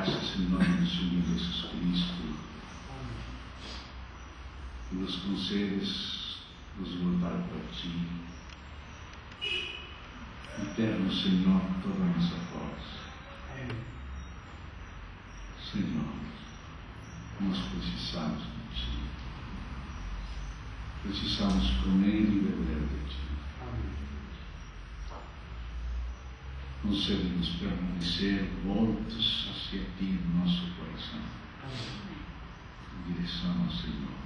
graças em nome do Senhor Jesus Cristo, e nos concedes nos voltar para Ti. Eterno Senhor, toda a nossa voz. Senhor, nós precisamos de Ti. Precisamos comer e beber de Ti. Concede-nos permanecer voltos hacia Ti no nosso coração, em direção ao Senhor.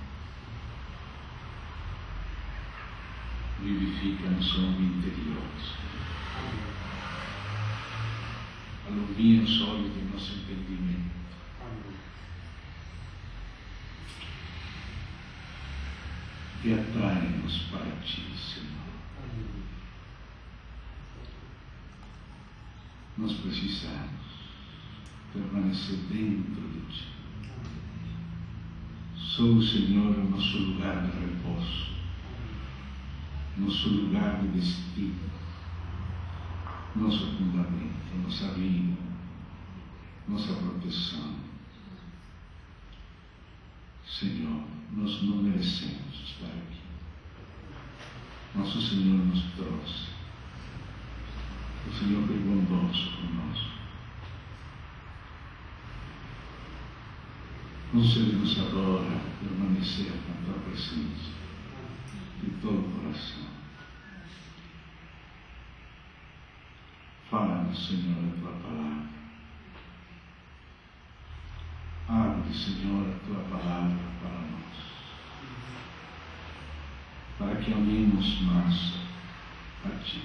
Vivifica nosso homem interior, Senhor. Alumia os olhos do nosso entendimento. E atrai-nos para Ti, Senhor. Nós precisamos permanecer dentro de Ti. Só o Senhor é o nosso lugar de repouso, nosso lugar de destino, nosso fundamento, nossa vida, nossa proteção. Senhor, nós não merecemos estar aqui. Nosso Senhor nos trouxe. O Senhor foi bondoso conosco. Concede-nos agora permanecer na Tua presença de todo o coração. Fala-nos, Senhor, a Tua palavra. Abre, Senhor, a Tua palavra para nós, para que amemos mais a Ti,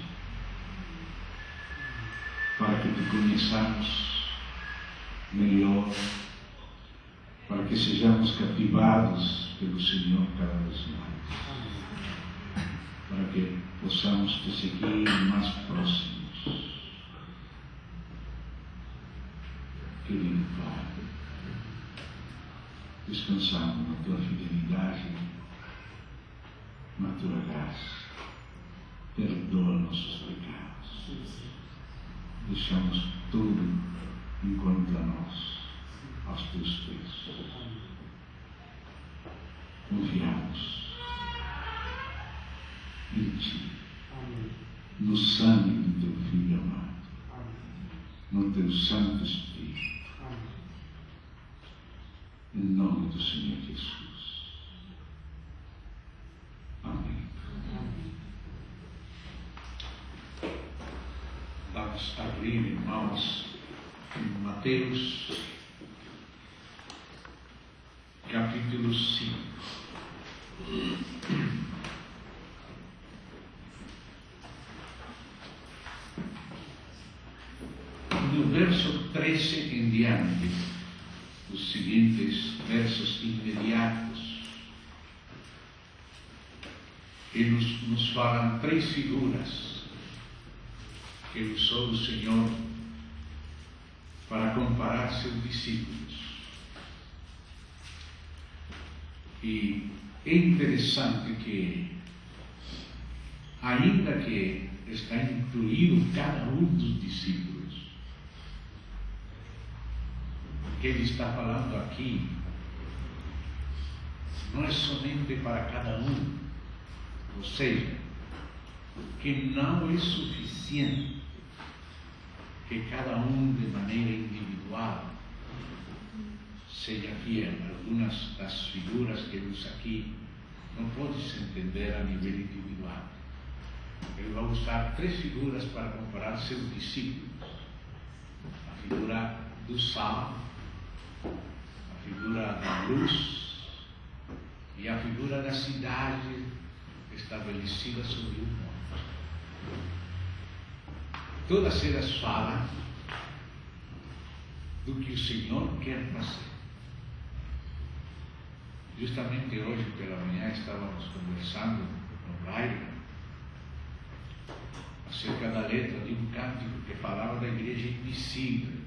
para que Te conheçamos melhor, para que sejamos cativados pelo Senhor cada vez mais, para que possamos Te seguir mais próximos. Querido Pai, descansamos na Tua fidelidade, na Tua graça. Perdoa nossos pecados. Deixamos tudo enquanto a nós, aos Teus pés. Confiamos em Ti, no sangue do Teu Filho amado, no Teu Santo Espírito, em nome do Senhor Jesus. Amém. Vamos abrir, irmãos, em Mateus, capítulo 5. Do verso 13 em diante, os seguintes versos imediatos, que nos falam três figuras que usou o Senhor para comparar seus discípulos. E é interessante que, ainda que está incluído cada um dos discípulos, que ele está falando aqui não é somente para cada um, ou seja, que não é suficiente que cada um de maneira individual seja fiel. Algumas das figuras que ele usa aqui não pode se entender a nível individual. Ele vai usar três figuras para comparar seus discípulos: a figura do sal, a figura da luz e a figura da cidade estabelecida sobre o monte. Todas elas falam do que o Senhor quer fazer. Justamente hoje pela manhã estávamos conversando no bairro acerca da letra de um cântico que falava da igreja invisível.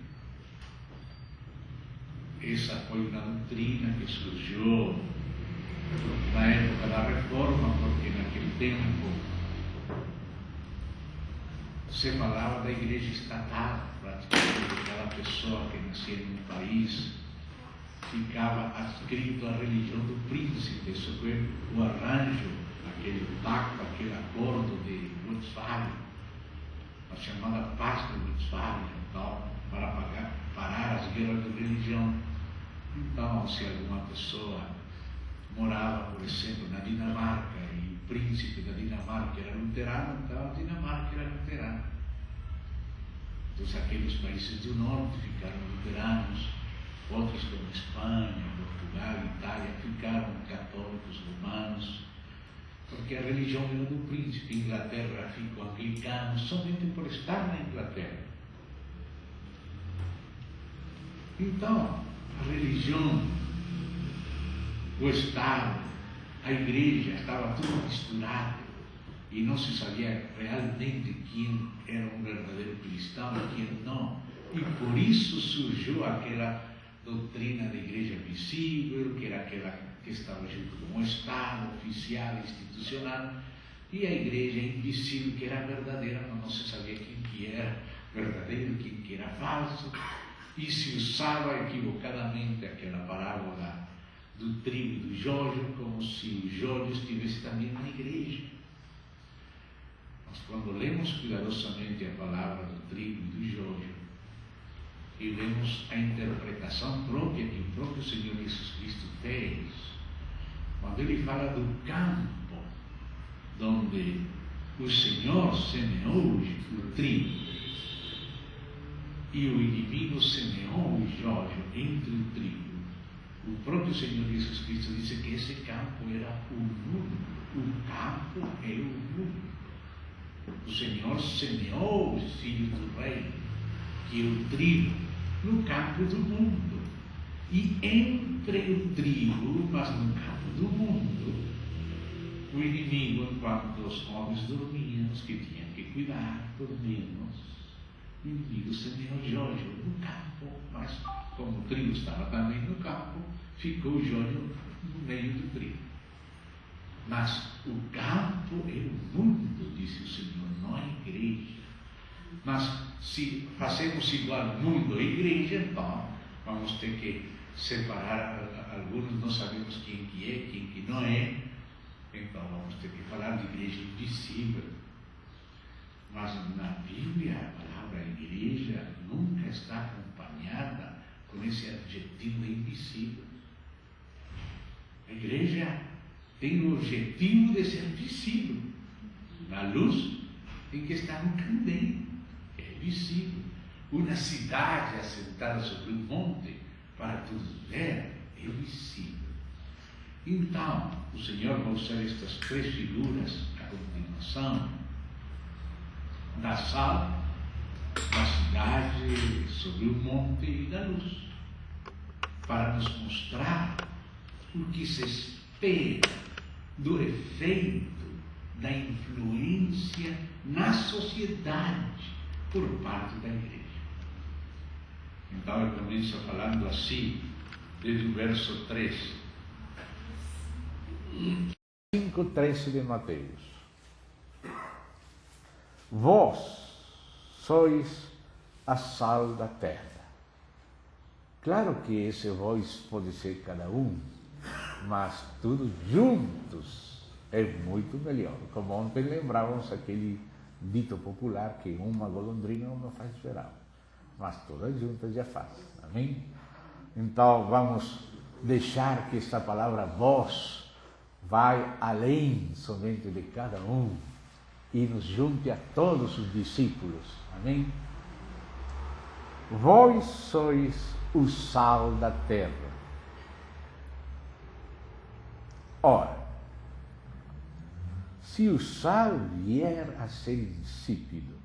Essa foi uma doutrina que surgiu na época da Reforma, porque naquele tempo se falava da igreja estatal, praticamente, que ela pessoa que nascia em um país ficava adscrito à religião do príncipe. Isso foi o arranjo, aquele pacto, aquele acordo de Westfália, a chamada Paz de Westfália, então, para parar as guerras de religião. Então, se alguma pessoa morava, por exemplo, na Dinamarca, e o príncipe da Dinamarca era luterano, então a Dinamarca era luterana. Então, aqueles países do norte ficaram luteranos, outros como Espanha, Portugal, Itália, ficaram católicos romanos, porque a religião era do príncipe. Inglaterra ficou anglicano somente por estar na Inglaterra. Então, a religião, o Estado, a igreja, estava tudo misturado e não se sabia realmente quem era um verdadeiro cristão e quem não. E por isso surgiu aquela doutrina da igreja visível, que era aquela que estava junto com o Estado, oficial, institucional, e a igreja invisível, que era verdadeira, mas não se sabia quem que era verdadeiro, quem que era falso, e se usava equivocadamente aquela parábola do trigo e do joio, como se o joio estivesse também na igreja. Mas quando lemos cuidadosamente a palavra do trigo e do joio, e vemos a interpretação própria que o próprio Senhor Jesus Cristo fez, quando ele fala do campo, onde o Senhor semeou o trigo, e o inimigo semeou o joio entre o trigo, o próprio Senhor Jesus Cristo disse que esse campo era o mundo. O campo é o mundo. O Senhor semeou os filhos do rei, que é o trigo, no campo do mundo. E entre o trigo, mas no campo do mundo, o inimigo, enquanto os homens dormiam, os que tinham que cuidar, dormiam, o inimigo semeou o joio no campo, mas como o trigo estava também no campo, ficou o joio no meio do trigo. Mas o campo é o mundo, disse o Senhor, não a igreja. Mas se fazemos igual mundo e igreja, então vamos ter que separar. Alguns não sabemos quem que é, quem que não é, então vamos ter que falar de igreja invisível. Mas na Bíblia, a palavra igreja nunca está acompanhada com esse adjetivo invisível. A igreja tem o objetivo de ser visível. Na luz tem que estar um candeeiro, que é visível. Uma cidade assentada sobre um monte, para todos ver, é visível. Então, o Senhor vai usar estas três figuras a continuação: da sal, da cidade sobre o monte e da luz, para nos mostrar o que se espera do efeito da influência na sociedade por parte da igreja. Então ele começa falando assim, desde o verso 3. 5:13 de Mateus. Vós sois a sal da terra. Claro que esse vós pode ser cada um, mas tudo juntos é muito melhor. Como ontem lembrávamos aquele dito popular que uma golondrina não faz verão, mas todas juntas já faz. Amém? Então vamos deixar que esta palavra vós vai além somente de cada um e nos junte a todos os discípulos. Amém? Vós sois o sal da terra. Ora, se o sal vier a ser insípido,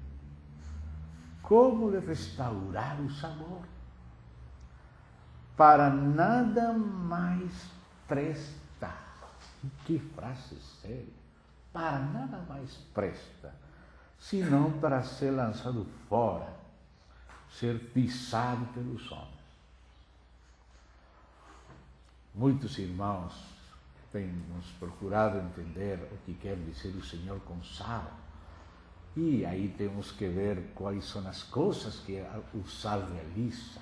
como lhe restaurar o sabor? Para nada mais presta. Que frase séria! Para nada mais presta, senão para ser lançado fora, ser pisado pelos homens. Muitos irmãos têm nos procurado entender o que quer dizer o Senhor com sal, E aí temos que ver quais são as coisas que o sal realiza.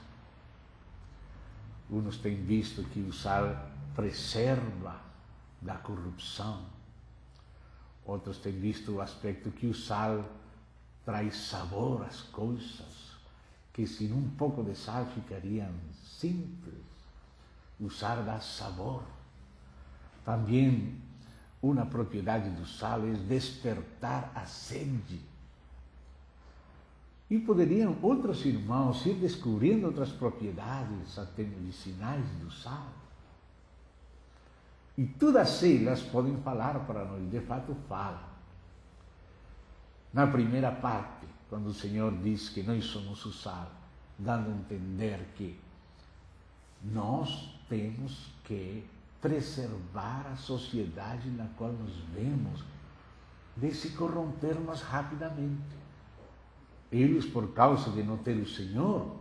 Uns têm visto que o sal preserva da corrupção. Outros têm visto o aspecto que o sal traz sabor às coisas, que sem um pouco de sal ficariam simples. O sal dá sabor. Também uma propriedade do sal é despertar a sede. E poderiam outros irmãos ir descobrindo outras propriedades, até medicinais do sal. E todas elas podem falar para nós, de fato falam. Na primeira parte, quando o Senhor diz que nós somos o sal, dando a entender que nós temos que preservar a sociedade na qual nos vemos de se corromper mais rapidamente. Eles, por causa de não ter o Senhor,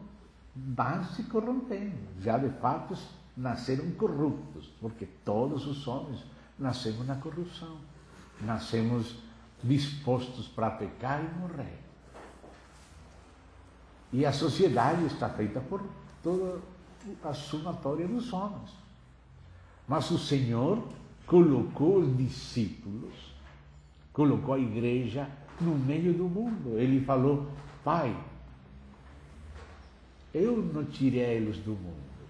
vão se corrompendo. Já de fato nasceram corruptos, porque todos os homens nascemos na corrupção. Nascemos dispostos para pecar e morrer. E a sociedade está feita por toda a somatória dos homens. Mas o Senhor colocou os discípulos, colocou a igreja no meio do mundo. Ele falou: Pai, eu não tirei eles do mundo,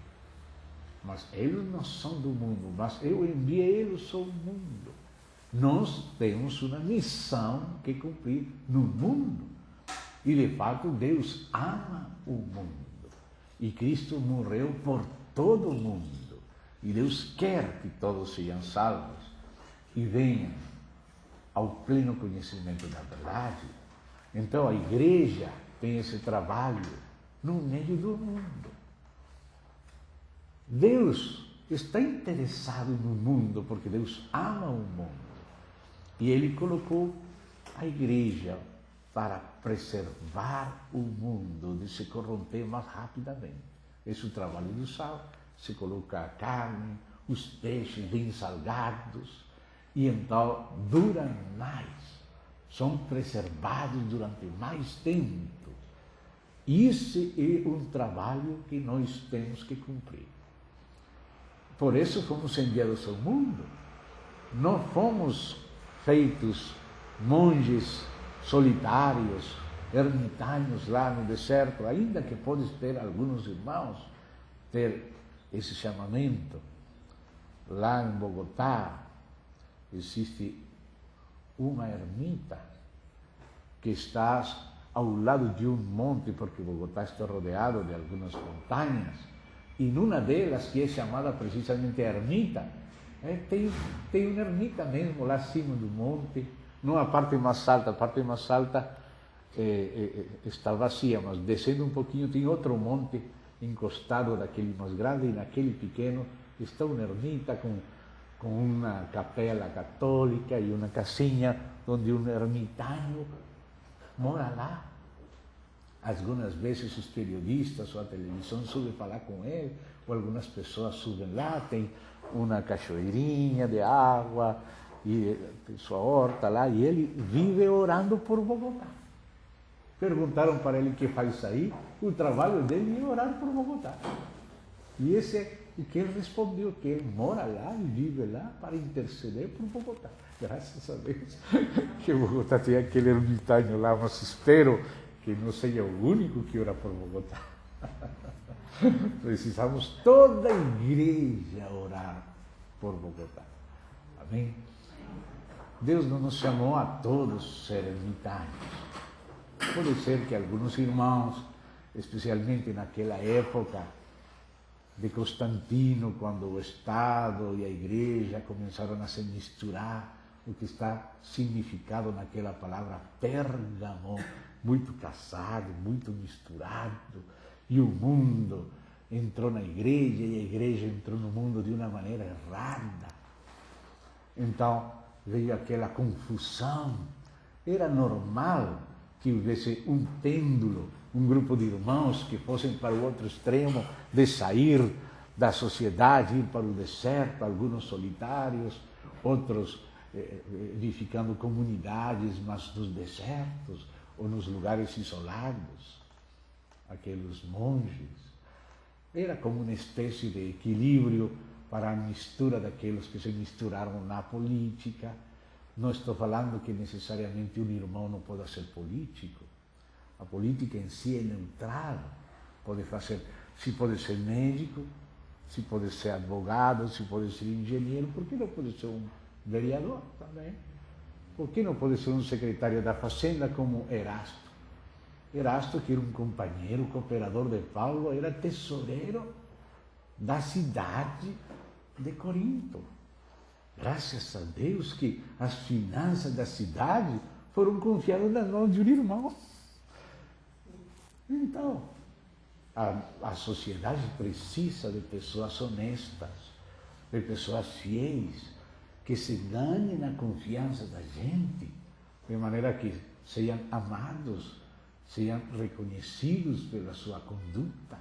mas eles não são do mundo, mas eu enviei eles ao mundo. Nós temos uma missão que cumprir no mundo. E de fato Deus ama o mundo. E Cristo morreu por todo o mundo. E Deus quer que todos sejam salvos e venham ao pleno conhecimento da verdade. Então a igreja tem esse trabalho no meio do mundo. Deus está interessado no mundo porque Deus ama o mundo. E Ele colocou a igreja para preservar o mundo de se corromper mais rapidamente. Esse é o trabalho do sal. Se coloca a carne, os peixes bem salgados, e então duram mais, são preservados durante mais tempo. Esse é um trabalho que nós temos que cumprir. Por isso fomos enviados ao mundo. Não fomos feitos monges solitários, ermitaños lá no deserto, ainda que podes ter alguns irmãos ter esse chamamento. Lá em Bogotá existe uma ermita que está ao lado de um monte, porque Bogotá está rodeado de algumas montanhas, e numa delas, que é chamada precisamente ermita, tem uma ermita mesmo lá acima do monte, numa parte mais alta. A parte mais alta está vazia, mas descendo um pouquinho tem outro monte encostado daquele mais grande, e naquele pequeno está uma ermita com uma capela católica e uma casinha onde um ermitaño mora lá. Algumas vezes os periodistas ou a televisão subem falar com ele, ou algumas pessoas subem lá, tem uma cachoeirinha de água, e tem sua horta lá, e ele vive orando por Bogotá. Perguntaram para ele o que faz aí, o trabalho dele é orar por Bogotá. E esse é o que ele respondeu, que ele mora lá e vive lá para interceder por Bogotá. Graças a Deus que Bogotá tem aquele ermitaño lá, mas espero que não seja o único que ora por Bogotá. Precisamos toda a igreja orar por Bogotá. Amém? Deus não nos chamou a todos ser ermitaños. Pode ser que alguns irmãos, especialmente naquela época de Constantino, quando o Estado e a igreja começaram a se misturar, o que está significado naquela palavra Pérgamo, muito casado, muito misturado, e o mundo entrou na igreja e a igreja entrou no mundo de uma maneira errada. Então veio aquela confusão. Era normal que houvesse um pêndulo, um grupo de irmãos que fossem para o outro extremo, de sair da sociedade, ir para o deserto, alguns solitários, outros edificando comunidades, mas nos desertos ou nos lugares isolados, aqueles monges. Era como uma espécie de equilíbrio para a mistura daqueles que se misturaram na política. Não estou falando que necessariamente um irmão não pode ser político. A política em si é neutral. Se pode ser médico, se pode ser advogado, se pode ser engenheiro, por que não pode ser um vereador também? Por que não pode ser um secretário da Fazenda como Erasto? Erasto, que era um companheiro, cooperador de Paulo, era tesoureiro da cidade de Corinto. Graças a Deus que as finanças da cidade foram confiadas nas mãos de um irmão. Então, a sociedade precisa de pessoas honestas, de pessoas fiéis, que se ganhem na confiança da gente, de maneira que sejam amados, sejam reconhecidos pela sua conduta.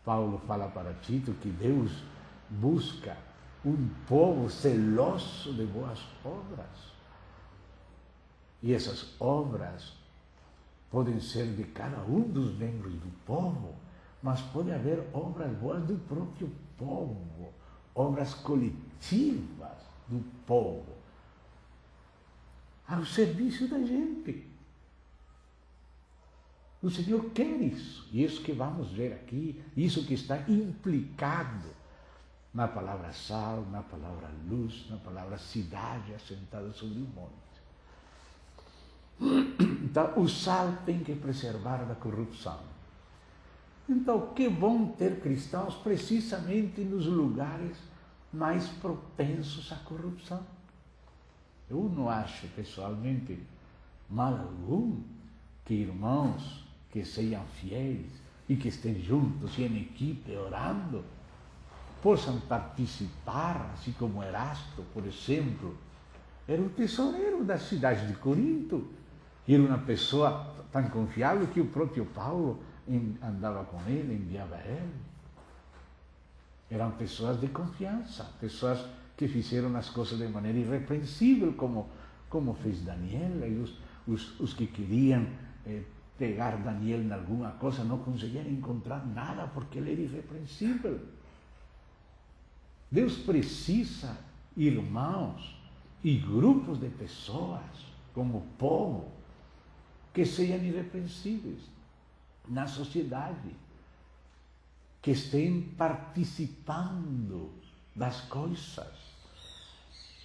Paulo fala para Tito que Deus busca um povo zeloso de boas obras. E essas obras podem ser de cada um dos membros do povo, mas pode haver obras boas do próprio povo, obras coletivas do povo, ao serviço da gente. O Senhor quer isso, e isso que vamos ver aqui, isso que está implicado na palavra sal, na palavra luz, na palavra cidade assentada sobre o monte. Então, o sal tem que preservar da corrupção. Então, que bom ter cristãos precisamente nos lugares mais propensos à corrupção. Eu não acho, pessoalmente, mal algum que irmãos que sejam fiéis e que estejam juntos e em equipe orando possam participar, assim como Erasto, por exemplo, era o tesoureiro da cidade de Corinto. Era uma pessoa tão confiável que o próprio Paulo andava com ele, enviava ele. Eram pessoas de confiança, pessoas que fizeram as coisas de maneira irrepreensível, como fez Daniel. E os que queriam pegar Daniel em alguma coisa não conseguiam encontrar nada, porque ele era irrepreensível. Deus precisa irmãos e grupos de pessoas, como povo, que sejam irrepreensíveis na sociedade, que estejam participando das coisas,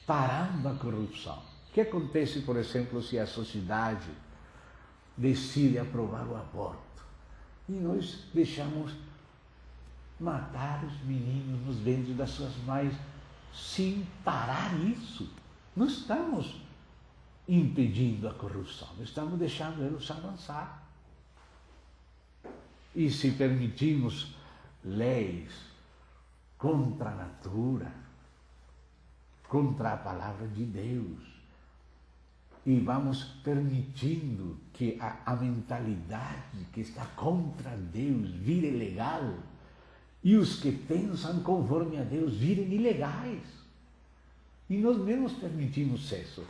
parando a corrupção. O que acontece, por exemplo, se a sociedade decide aprovar o aborto e nós deixamos matar os meninos nos ventres das suas mães sem parar isso? Não estamos impedindo a corrupção, estamos deixando eles avançar. E se permitimos leis contra a natura, contra a palavra de Deus, e vamos permitindo que a mentalidade que está contra Deus vire legal, e os que pensam conforme a Deus virem ilegais. E nós mesmos permitimos isso,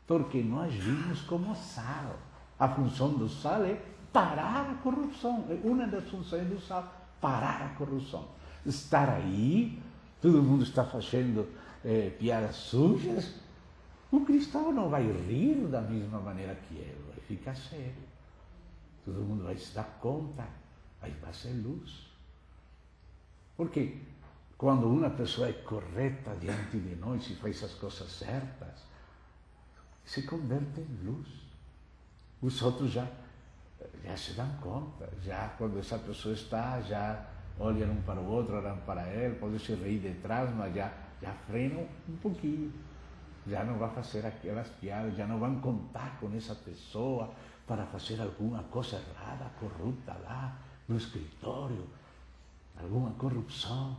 porque nós agimos como sal. A função do sal é parar a corrupção. É uma das funções do sal, parar a corrupção. Estar aí, todo mundo está fazendo piadas sujas, o cristão não vai rir da mesma maneira que ele, vai ficar sério. Todo mundo vai se dar conta, aí vai ser luz. Porque quando uma pessoa é correta diante de nós e faz as coisas certas, se converte em luz. Os outros já se dão conta, já quando essa pessoa está, já olham um para o outro, olham para ele, podem se rir de trás, mas já frenam um pouquinho. Já não vai fazer aquelas piadas, já não vão contar com essa pessoa para fazer alguma coisa errada, corrupta lá no escritório, alguma corrupção,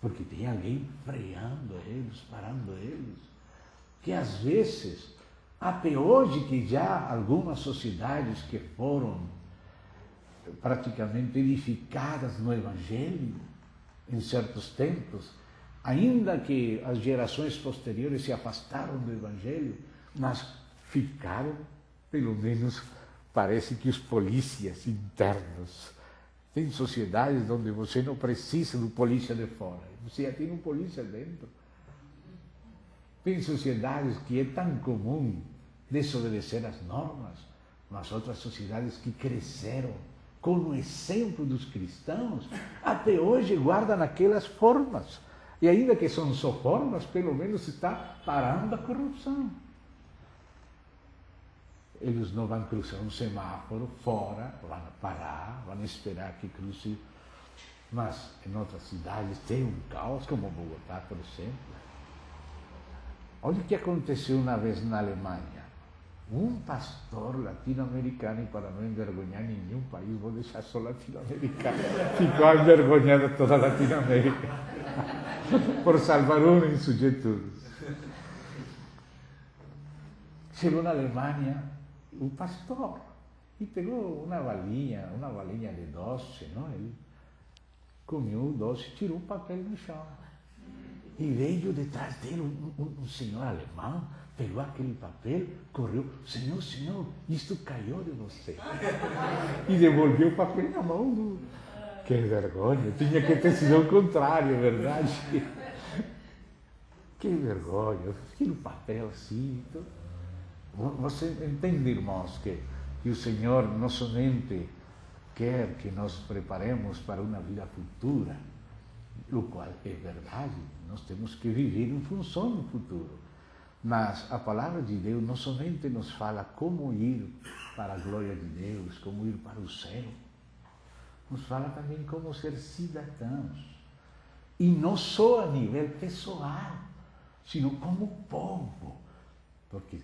porque tem alguém freando eles, parando eles, que às vezes, até hoje que já algumas sociedades que foram praticamente edificadas no Evangelho, em certos tempos, ainda que as gerações posteriores se afastaram do Evangelho, mas ficaram, pelo menos parece que os polícias internos. Tem sociedades onde você não precisa do polícia de fora, você já tem um polícia dentro. Tem sociedades que é tão comum desobedecer as normas, mas outras sociedades que cresceram com o exemplo dos cristãos, até hoje guardam aquelas formas. E ainda que são só formas, pelo menos está parando a corrupção. Eles não vão cruzar um semáforo fora, vão parar, vão esperar que cruze. Mas em outras cidades tem um caos, como Bogotá, por exemplo. Olha o que aconteceu uma vez na Alemanha. Um pastor latino-americano, e para não envergonhar nenhum país, vou deixar só latino-americano, ficou envergonhada toda a Latinoamérica por salvar um insurgente. Chegou na Alemanha o pastor e pegou uma balinha de doce, não? Ele comeu o doce e tirou o papel no chão. E veio detrás dele um senhor alemão, pegou aquele papel, correu, senhor, isto caiu de você. E devolveu o papel na mão do... Que vergonha, tinha que ter sido o contrário, é verdade? Que vergonha, aquele papel assim. Você entende, irmãos, que o Senhor não somente quer que nos preparemos para uma vida futura, o qual é verdade, nós temos que viver em função do futuro. Mas a palavra de Deus não somente nos fala como ir para a glória de Deus, como ir para o céu, nos fala também como ser cidadãos. E não só a nível pessoal, sino como povo. Porque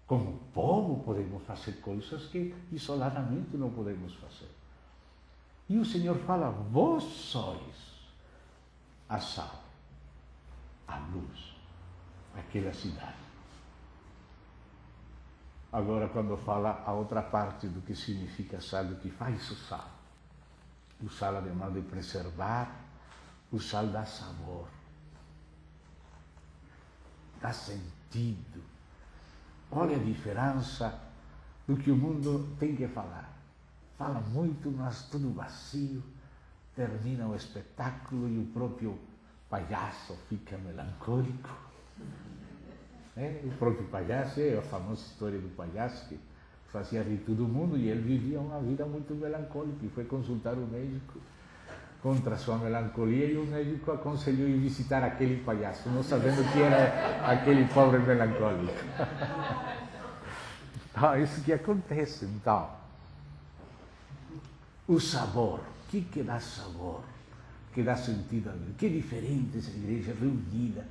como povo podemos fazer coisas que isoladamente não podemos fazer. E o Senhor fala, vós sois a sal, a luz daquela cidade. Agora, quando fala a outra parte do que significa sal, do que faz o sal ademais de preservar, o sal dá sabor, dá sentido. Olha a diferença do que o mundo tem que falar. Fala muito, mas tudo vazio. Termina o espetáculo e o próprio palhaço fica melancólico. O próprio palhaço, é a famosa história do palhaço que fazia rir todo mundo e ele vivia uma vida muito melancólica e foi consultar o médico contra sua melancolia e o médico aconselhou ir visitar aquele palhaço, não sabendo que era aquele pobre melancólico. Então, isso que acontece, então. O sabor, o que dá sabor? Que dá sentido a vida? Que diferente essa igreja reunida,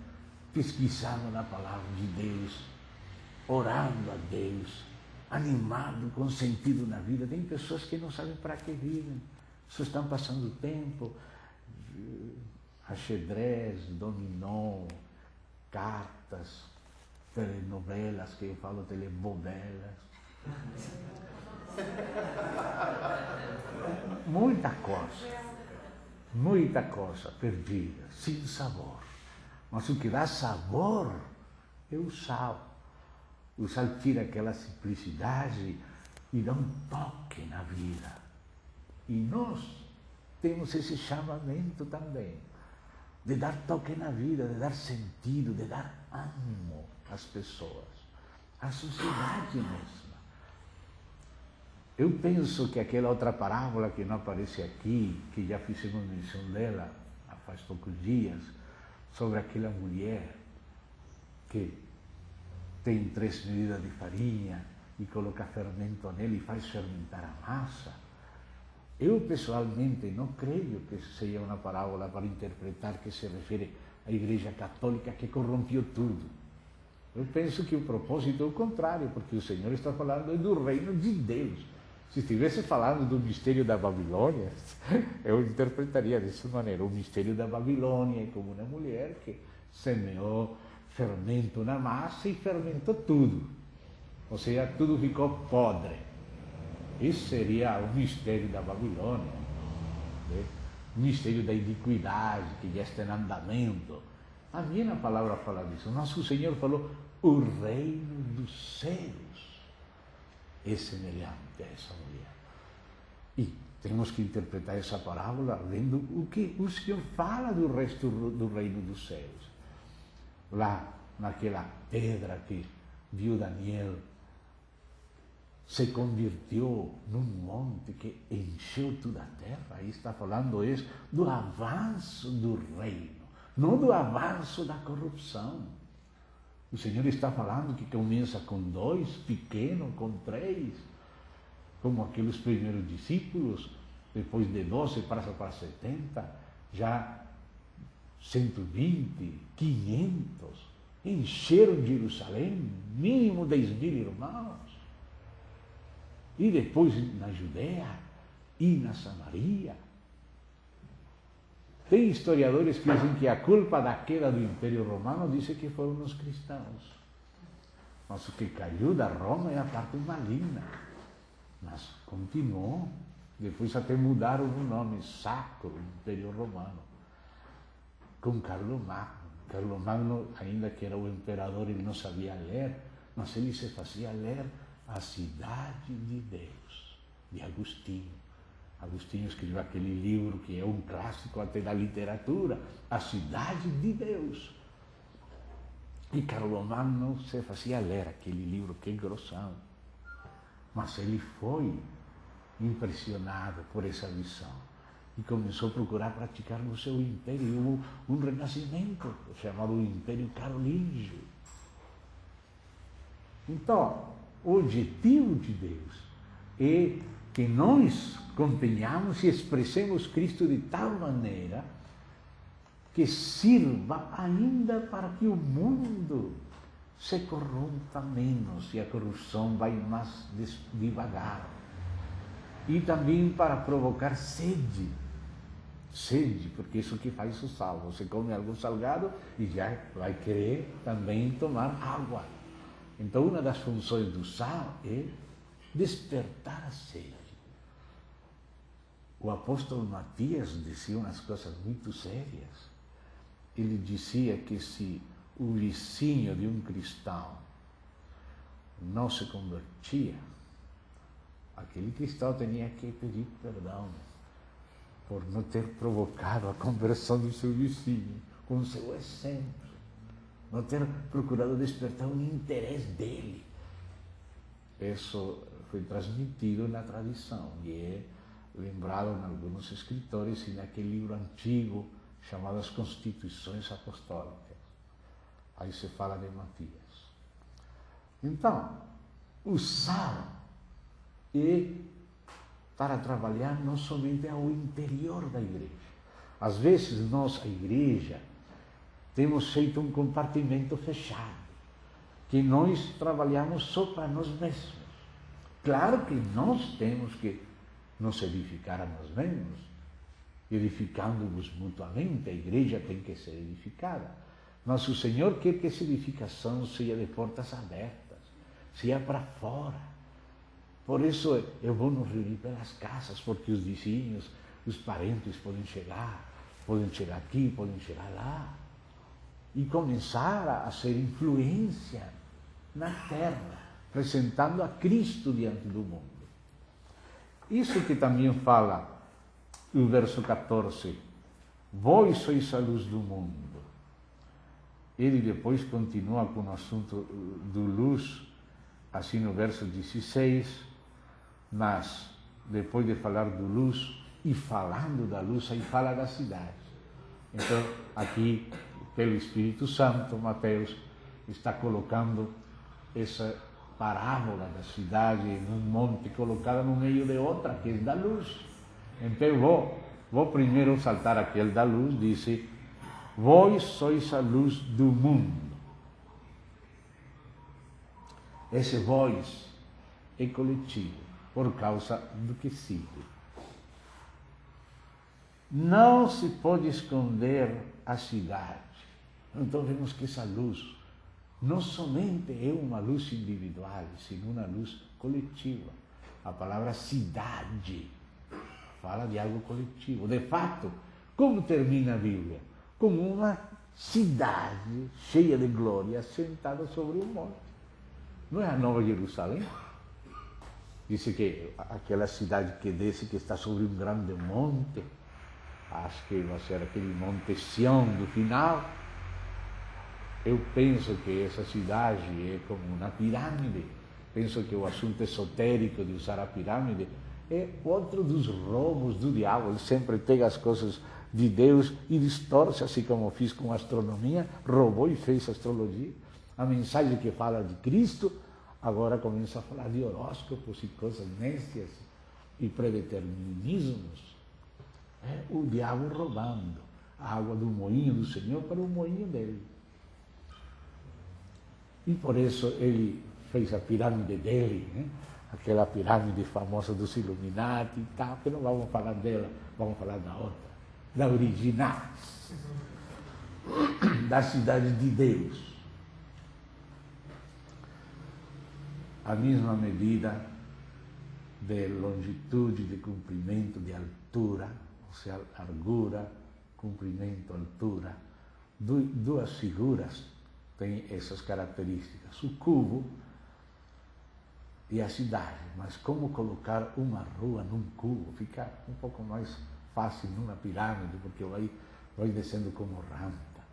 pesquisando na palavra de Deus, orando a Deus, animado, com sentido na vida. Tem pessoas que não sabem para que vivem, só estão passando tempo, ajedrez, dominó, cartas, telenovelas, que eu falo telebobelas. Muita coisa perdida, sem sabor. Mas o que dá sabor é o sal. O sal tira aquela simplicidade e dá um toque na vida. E nós temos esse chamamento também, de dar toque na vida, de dar sentido, de dar ânimo às pessoas, à sociedade mesma. Eu penso que aquela outra parábola que não aparece aqui, que já fizemos menção dela faz poucos dias, sobre aquela mulher que tem 3 medidas de farinha e coloca fermento nela e faz fermentar a massa. Eu pessoalmente não creio que seja uma parábola para interpretar que se refere à Igreja Católica que corrompeu tudo. Eu penso que o propósito é o contrário, porque o Senhor está falando do reino de Deus. Se estivesse falando do mistério da Babilônia, eu interpretaria dessa maneira. O mistério da Babilônia é como uma mulher que semeou fermento na massa e fermentou tudo. Ou seja, tudo ficou podre. Isso seria o mistério da Babilônia. Né? o mistério da iniquidade, que já está em andamento. Também a palavra fala disso. Nosso Senhor falou, o reino dos céus é semelhante a essa mulher. E temos que interpretar essa parábola vendo o que o Senhor fala do resto do reino dos céus. Lá, naquela pedra que viu Daniel, se convirtió num monte que encheu toda a terra. Aí está falando isso do avanço do reino, não do avanço da corrupção. O Senhor está falando que começa com 2, pequeno, com 3, como aqueles primeiros discípulos, depois de 12 passa para 70, já 120, 500, encheram Jerusalém, mínimo 10.000 irmãos. E depois na Judéia e na Samaria. Tem historiadores que dizem que a culpa da queda do Império Romano dizem que foram os cristãos. Mas o que caiu da Roma é a parte maligna. Mas continuou. Depois até mudaram o nome, Sacro Império Romano, com Carlomagno. Carlomagno, ainda que era o imperador, ele não sabia ler, mas ele se fazia ler A Cidade de Deus, de Agostinho. Agostinho escreveu aquele livro que é um clássico até da literatura, A Cidade de Deus. E Carlomagno se fazia ler aquele livro, que é grossão. Mas ele foi impressionado por essa visão e começou a procurar praticar no seu império. E houve um renascimento chamado Império Carolíngio. Então, o objetivo de Deus é que nós contenhamos e expressemos Cristo de tal maneira que sirva ainda para que o mundo se corrompa menos e a corrupção vai mais devagar. E também para provocar sede. Sede, porque isso que faz o sal. Você come algo salgado e já vai querer também tomar água. Então, uma das funções do sal é despertar a sede. O apóstolo Matias dizia umas coisas muito sérias. Ele dizia que se o vizinho de um cristão não se convertia, aquele cristão tinha que pedir perdão por não ter provocado a conversão do seu vizinho com o seu exemplo, não ter procurado despertar o interesse dele. Isso foi transmitido na tradição e é lembrado em alguns escritores e naquele livro antigo chamado As Constituições Apostólicas. Aí se fala de Matias. Então, o sal é para trabalhar não somente ao interior da igreja. Às vezes nós, a igreja, temos feito um compartimento fechado, que nós trabalhamos só para nós mesmos. Claro que nós temos que nos edificar a nós mesmos, edificando-vos mutuamente, a igreja tem que ser edificada. Mas o Senhor quer que essa edificação seja de portas abertas, seja para fora. Por isso é bom nos reunir pelas casas, porque os vizinhos, os parentes podem chegar aqui, podem chegar lá, e começar a ser influência na terra, apresentando a Cristo diante do mundo. Isso que também fala o verso 14, vós sois a luz do mundo. Ele depois continua com o assunto do luz, assim no verso 16, mas depois de falar do luz e falando da luz, aí fala da cidade. Então, aqui, pelo Espírito Santo, Mateus está colocando essa parábola da cidade num monte colocada no meio de outra, que é da luz. Então, vou primeiro saltar aquele da luz, disse, vós sois a luz do mundo. Esse vós é coletivo, por causa do que sigue. Não se pode esconder a cidade. Então vemos que essa luz não somente é uma luz individual, sino uma luz coletiva. A palavra cidade fala de algo coletivo. De fato, como termina a Bíblia? Como uma cidade cheia de glória, sentada sobre um monte. Não é a Nova Jerusalém? Diz que aquela cidade que desce, que está sobre um grande monte, acho que vai ser aquele Monte Sião do final. Eu penso que essa cidade é como uma pirâmide. Penso que o assunto esotérico de usar a pirâmide é outro dos roubos do diabo. Ele sempre pega as coisas de Deus e distorce, assim como fiz com a astronomia, roubou e fez astrologia. A mensagem que fala de Cristo, agora começa a falar de horóscopos e coisas nécias e predeterminismos. É o diabo roubando a água do moinho do Senhor para o moinho dele. E por isso ele fez a pirâmide dele, né? Aquela pirâmide famosa dos Illuminati e tal, que não vamos falar dela, vamos falar da outra, da original, da cidade de Deus. A mesma medida de longitude, de comprimento, de altura, ou seja, largura, comprimento, altura. Duas figuras têm essas características. O cubo e a cidade. Mas como colocar uma rua num cubo? Fica um pouco mais fácil numa pirâmide, porque vai descendo como rampa.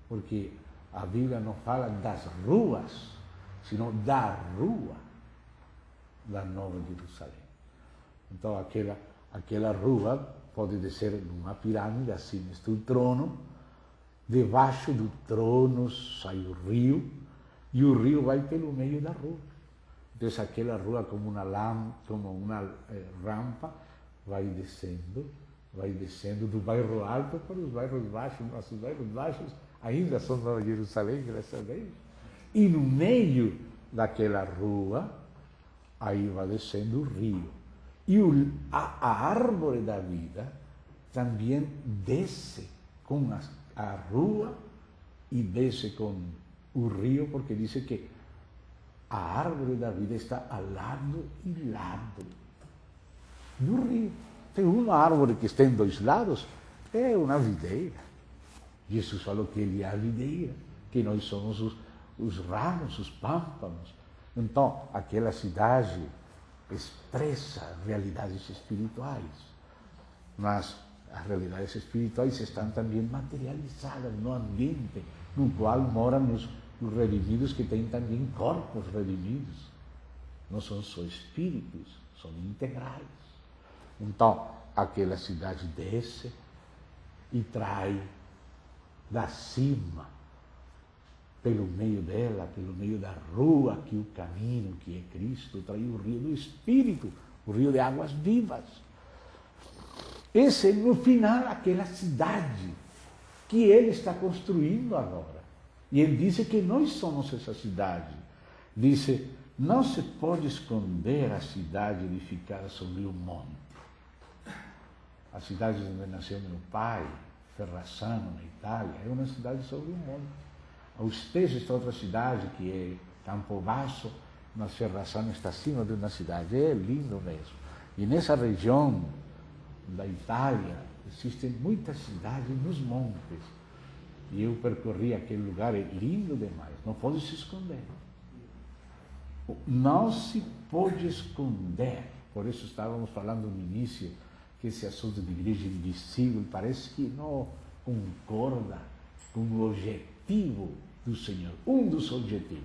Porque a Bíblia não fala das ruas, senão da rua da Nova Jerusalém. Então aquela rua pode descer numa pirâmide, assim está o trono, debaixo do trono sai o rio, e o rio vai pelo meio da rua. Então aquela rua como uma rampa vai descendo do bairro alto para os bairros baixos. Nossos bairros baixos ainda são Nova Jerusalém, graças a Deus. E no meio daquela rua, aí vai descendo o rio. E a árvore da vida também desce com a rua e desce com o rio, porque diz que a árvore da vida está ao lado e lado do rio. Tem uma árvore que está em dois lados, é uma videira. Jesus falou que ele é a videira, que nós somos os ramos, os pâmpanos. Então, aquela cidade expressa realidades espirituais, mas as realidades espirituais estão também materializadas no ambiente no qual moram os redimidos, que têm também corpos redimidos. Não são só espíritos, são integrais. Então, aquela cidade desce e trai da cima, pelo meio dela, pelo meio da rua, que o caminho, que é Cristo, trai o rio do Espírito, o rio de águas vivas. Esse é, no final, aquela cidade que ele está construindo agora. E ele disse que nós somos essa cidade. Disse, não se pode esconder a cidade edificada sobre um monte. A cidade onde nasceu meu pai, Ferrazzano, na Itália, é uma cidade sobre um monte. A Ustesa está outra cidade, que é Campobasso, mas Ferrazzano está acima de uma cidade. É lindo mesmo. E nessa região da Itália, existem muitas cidades nos montes. E eu percorri aquele lugar, é lindo demais, não pode se esconder. Não se pode esconder. Por isso estávamos falando no início que esse assunto de igreja invisível parece que não concorda com o objetivo do Senhor, um dos objetivos.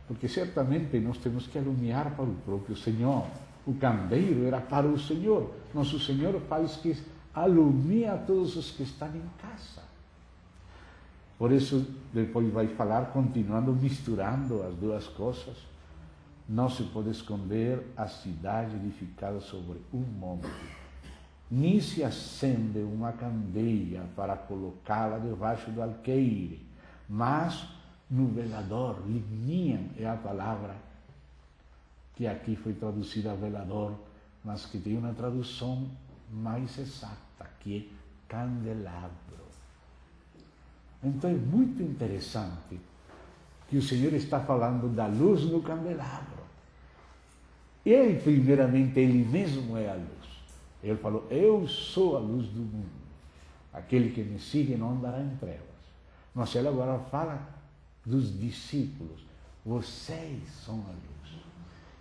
Porque certamente nós temos que alumiar para o próprio Senhor. O candeeiro era para o Senhor. Nosso Senhor faz que alumia a todos os que estão em casa. Por isso, depois vai falar, continuando misturando as duas coisas. Não se pode esconder a cidade edificada sobre um monte. Nem se acende uma candeia para colocá-la debaixo do alqueire, mas no velador. Ligniam é a palavra que aqui foi traduzida velador, mas que tem uma tradução mais exata, que é candelabro. Então é muito interessante que o Senhor está falando da luz no candelabro. Ele, primeiramente, Ele mesmo é a luz. Ele falou, eu sou a luz do mundo. Aquele que me siga não andará em trevas. Mas ele agora fala dos discípulos. Vocês são a luz.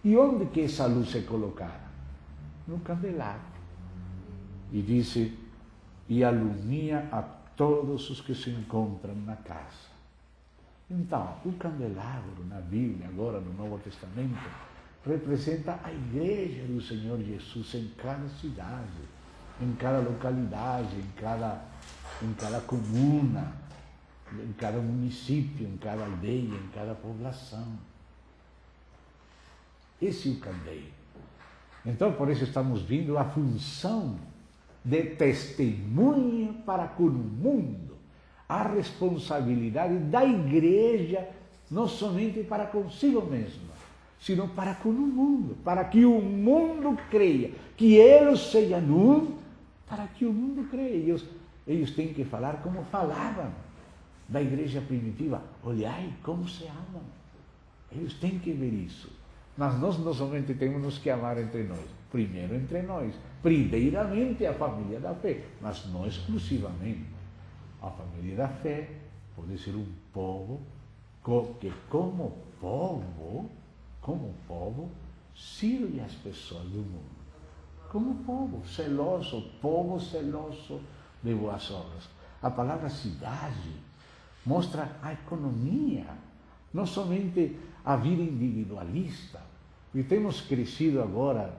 E onde que essa luz é colocada? No candelabro. E disse, e alumia a todos os que se encontram na casa. Então, o candelabro na Bíblia, agora no Novo Testamento, representa a igreja do Senhor Jesus em cada cidade, em cada localidade, em cada comuna, em cada município, em cada aldeia, em cada poblação. Esse é o candeeiro. Então, por isso estamos vendo a função de testemunha para com o mundo, a responsabilidade da igreja, não somente para consigo mesma, sino para com o mundo, para que o mundo creia, que eles sejam um, para que o mundo creia. Eles têm que falar como falavam da igreja primitiva. Olhai como se amam. Eles têm que ver isso. Mas nós não somente temos que amar entre nós, primeiro entre nós, primeiramente a família da fé, mas não exclusivamente. A família da fé pode ser um povo que como povo, sirve às pessoas do mundo. Como povo celoso de boas obras. A palavra cidade mostra a economia, não somente a vida individualista. E temos crescido agora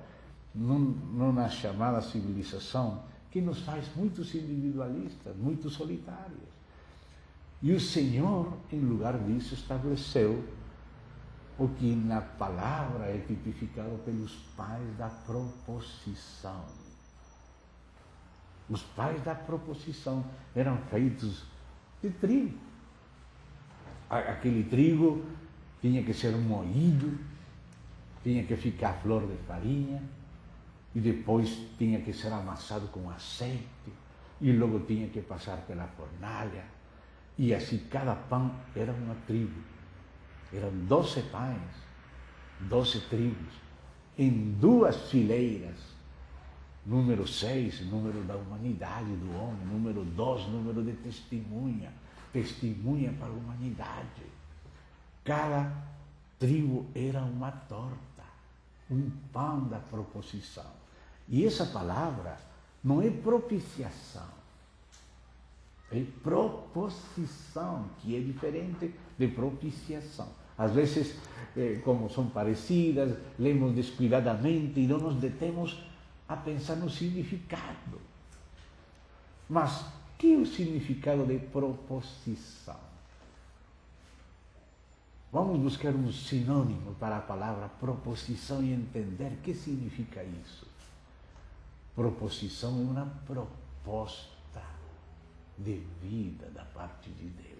numa chamada civilização que nos faz muitos individualistas, muito solitários. E o Senhor, em lugar disso, estabeleceu o que na palavra é tipificado pelos pais da proposição. Os pais da proposição eram feitos de trigo. Aquele trigo tinha que ser moído, tinha que ficar flor de farinha, e depois tinha que ser amassado com azeite, e logo tinha que passar pela fornalha, e assim cada pão era uma tribo. Eram 12 pães, 12 tribos, em 2 fileiras. Número 6, número da humanidade do homem. Número 2, número de testemunha para a humanidade. Cada tribo era uma torta, um pão da proposição. E essa palavra não é propiciação, é proposição, que é diferente de propiciação. Às vezes, como são parecidas, lemos descuidadamente e não nos detemos a pensar no significado. Mas, que é o significado de proposição? Vamos buscar um sinônimo para a palavra proposição e entender o que significa isso. Proposição é uma proposta de vida da parte de Deus.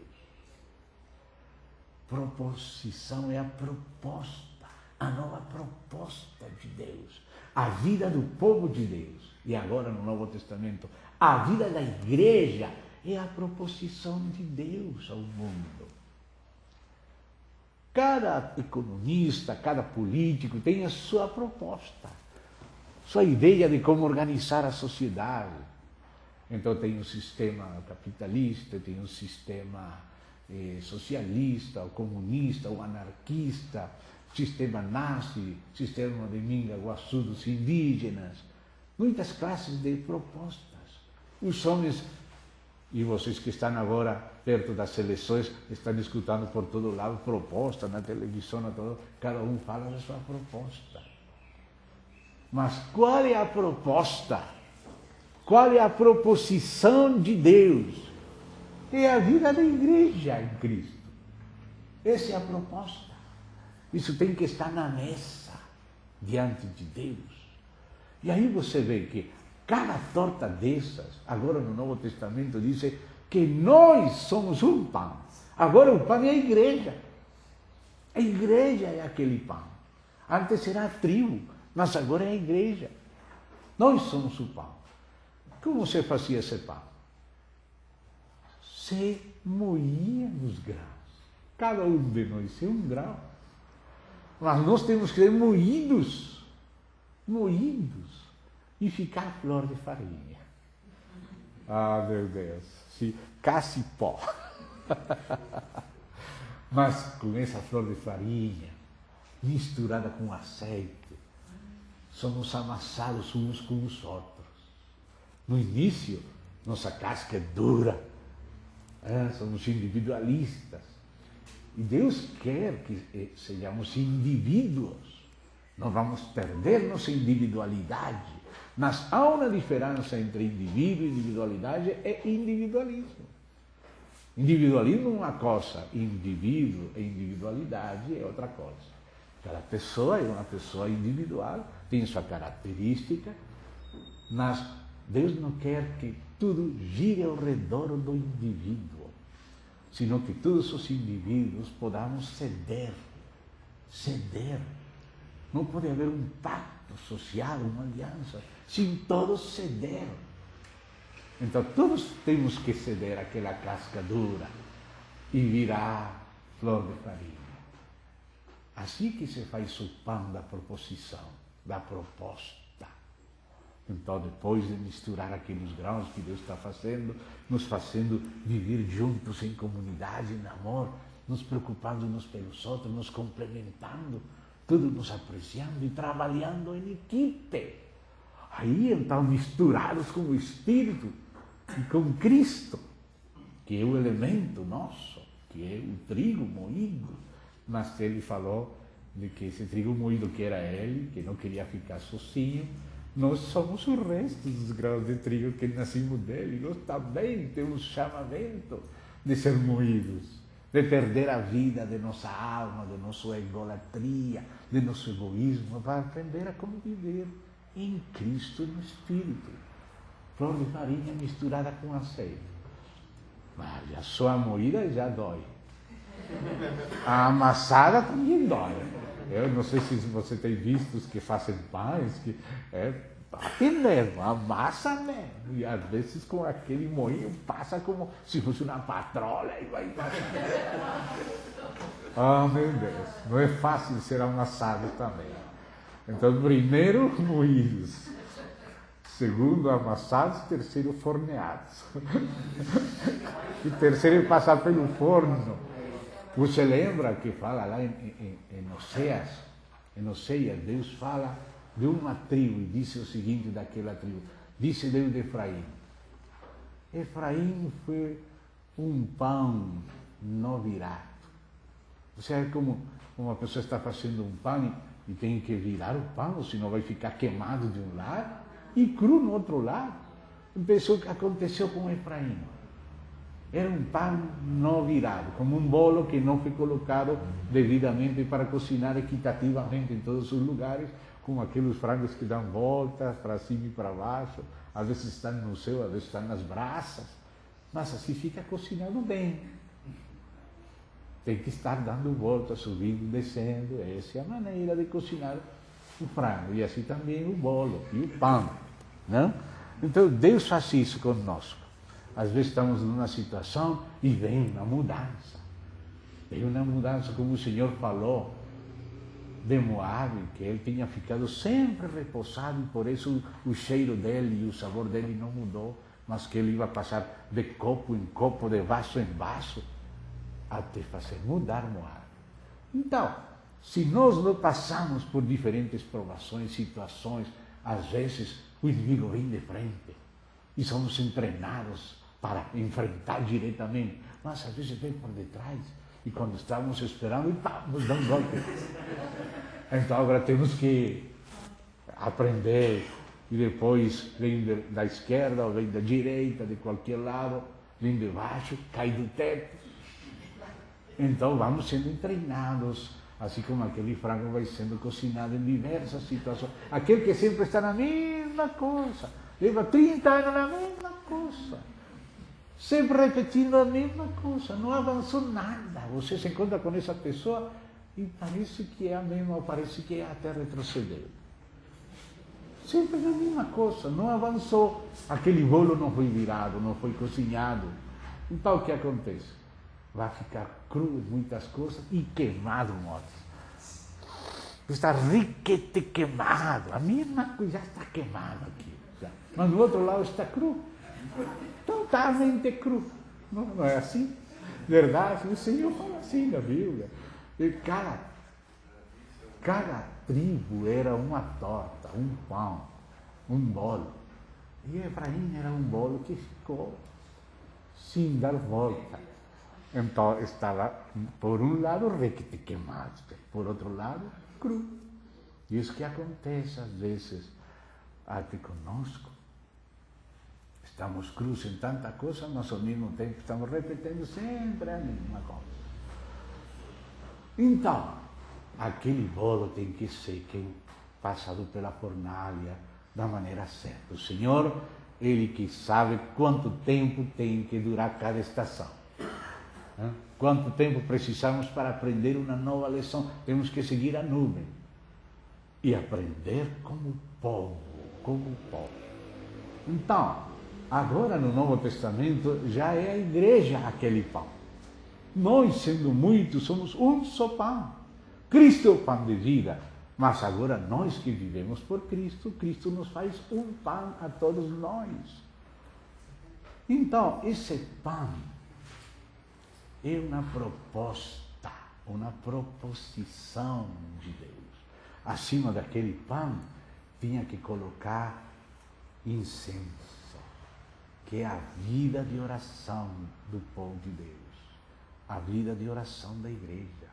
Proposição é a proposta, a nova proposta de Deus. A vida do povo de Deus. E agora no Novo Testamento, a vida da igreja é a proposição de Deus ao mundo. Cada economista, cada político tem a sua proposta, sua ideia de como organizar a sociedade. Então tem um sistema capitalista, tem um sistema socialista, o comunista, o anarquista, sistema nazi, sistema de Mingaguaçu dos indígenas, muitas classes de propostas. Os homens, e vocês que estão agora perto das eleições, estão escutando por todo lado proposta na televisão, cada um fala da sua proposta. Mas qual é a proposta? Qual é a proposição de Deus? É a vida da igreja em Cristo. Essa é a proposta. Isso tem que estar na mesa, diante de Deus. E aí você vê que cada torta dessas, agora no Novo Testamento, diz que nós somos um pão. Agora o pão é a igreja. A igreja é aquele pão. Antes era a tribo, mas agora é a igreja. Nós somos o pão. Como se fazia esse pão? Se moía nos grãos. Cada um de nós é um grão. Mas nós temos que ser moídos. e ficar flor de farinha. Ah, meu Deus, se casse pó. Mas com essa flor de farinha, misturada com azeite, somos amassados uns com os outros. No início, nossa casca é dura, somos individualistas. E Deus quer que sejamos indivíduos. Não vamos perder nossa individualidade. Mas há uma diferença entre indivíduo e individualidade, é individualismo. Individualismo é uma coisa, indivíduo e individualidade é outra coisa. Cada pessoa é uma pessoa individual, tem sua característica, mas Deus não quer que tudo gire ao redor do indivíduo, sino que todos os indivíduos podamos ceder. Não pode haver um pacto social, uma aliança, sem todos ceder. Então todos temos que ceder aquela casca dura e virar flor de farinha. Assim que se faz o pão da proposição, da proposta. Então, depois de misturar aqueles grãos que Deus está fazendo, nos fazendo viver juntos em comunidade, em amor, nos preocupando uns pelos outros, nos complementando, tudo nos apreciando e trabalhando em equipe. Aí, então, misturados com o Espírito e com Cristo, que é o elemento nosso, que é o trigo moído. Mas ele falou de que esse trigo moído que era ele, que não queria ficar sozinho, nós somos o resto dos grãos de trigo que nascimos dele. Nós também temos chamamento de ser moídos, de perder a vida de nossa alma, de nossa egolatria, de nosso egoísmo, para aprender a conviver em Cristo e no Espírito. Flor de farinha misturada com azeite. Mas a sua moída já dói. A amassada também dói. Eu não sei se você tem visto os que fazem pães, que bate mesmo, amassa mesmo. E às vezes com aquele moinho passa como se fosse uma patrola e vai passar. Oh, meu Deus, não é fácil ser amassado também. Então, primeiro moídos, segundo amassados, terceiro forneados. E terceiro passar pelo forno. Você lembra que fala lá em Oséias, Deus fala de uma tribo e disse o seguinte daquela tribo. Disse Deus de Efraim. Efraim foi um pão não virado. Você é como uma pessoa está fazendo um pão e tem que virar o pão, senão vai ficar queimado de um lado e cru no outro lado. Pensou que aconteceu com Efraim. Era um pão não virado, como um bolo que não foi colocado devidamente para cozinhar equitativamente em todos os lugares, como aqueles frangos que dão voltas para cima e para baixo, às vezes estão no céu, às vezes estão nas brasas, mas assim fica cozinhado bem. Tem que estar dando voltas, subindo e descendo, essa é a maneira de cozinhar o frango, e assim também o bolo e o pão, não? Então Deus faz isso conosco. Às vezes estamos numa situação e vem uma mudança. Vem uma mudança, como o Senhor falou de Moabe, que ele tinha ficado sempre repousado e por isso o cheiro dele e o sabor dele não mudou, mas que ele ia passar de copo em copo, de vaso em vaso, até fazer mudar Moabe. Então, se nós não passamos por diferentes provações, situações, às vezes o inimigo vem de frente e somos treinados para enfrentar diretamente, mas às vezes vem por detrás e quando estamos esperando, nos dá um golpe. Então agora temos que aprender e depois vem da esquerda ou vem da direita, de qualquer lado, vem de baixo, cai do teto. Então vamos sendo treinados, assim como aquele frango vai sendo cozinhado em diversas situações. Aquele que sempre está na mesma coisa, leva 30 anos na mesma coisa. Sempre repetindo a mesma coisa, não avançou nada. Você se encontra com essa pessoa e parece que é a mesma, ou parece que até retrocedeu. Sempre a mesma coisa, não avançou. Aquele bolo não foi virado, não foi cozinhado. Então o que acontece? Vai ficar cru em muitas coisas e queimado em outras. Está riquete queimado, a mesma coisa já está queimada aqui. mas no outro lado está cru. Totalmente cru. Não é assim? Verdade? O Senhor fala assim na Bíblia. E cada tribo era uma torta, um pão, um bolo. E Efraim era um bolo que ficou sem dar volta. Então estava, por um lado, requete queimado, por outro lado, cru. E isso que acontece às vezes até conosco. Estamos crus em tanta coisa, mas ao mesmo tempo estamos repetindo sempre a mesma coisa. Então, aquele bolo tem que ser passado pela fornalha da maneira certa. O Senhor, Ele que sabe quanto tempo tem que durar cada estação. Quanto tempo precisamos para aprender uma nova lição? Temos que seguir a nuvem e aprender como povo, Então, agora no Novo Testamento já é a igreja aquele pão. Nós, sendo muitos, somos um só pão. Cristo é o pão de vida, mas agora nós que vivemos por Cristo, Cristo nos faz um pão a todos nós. Então, esse pão é uma proposta, uma proposição de Deus. Acima daquele pão, tinha que colocar incenso, que é a vida de oração do povo de Deus, a vida de oração da igreja,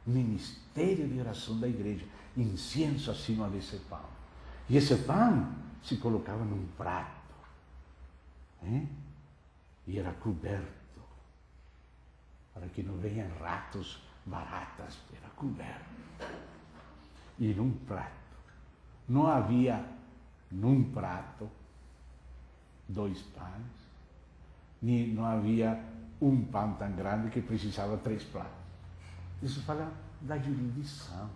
o ministério de oração da igreja, incenso acima desse pão. E esse pão se colocava num prato, e era coberto, para que não venham ratos, baratas, era coberto. E num prato. Não havia num prato 2 pães, nem não havia um pão tão grande que precisava 3 pratos. Isso fala da jurisdição,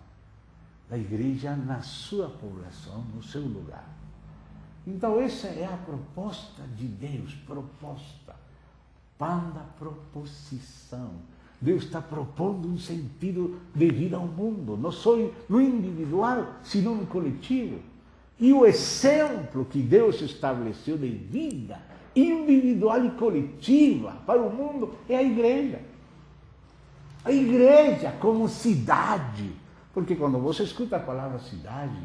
da igreja na sua poblação, no seu lugar. Então essa é a proposta de Deus, pão da proposição. Deus está propondo um sentido de vida ao mundo, não só no individual, sino no coletivo. E o exemplo que Deus estabeleceu de vida individual e coletiva para o mundo é a igreja. A igreja como cidade. Porque quando você escuta a palavra cidade,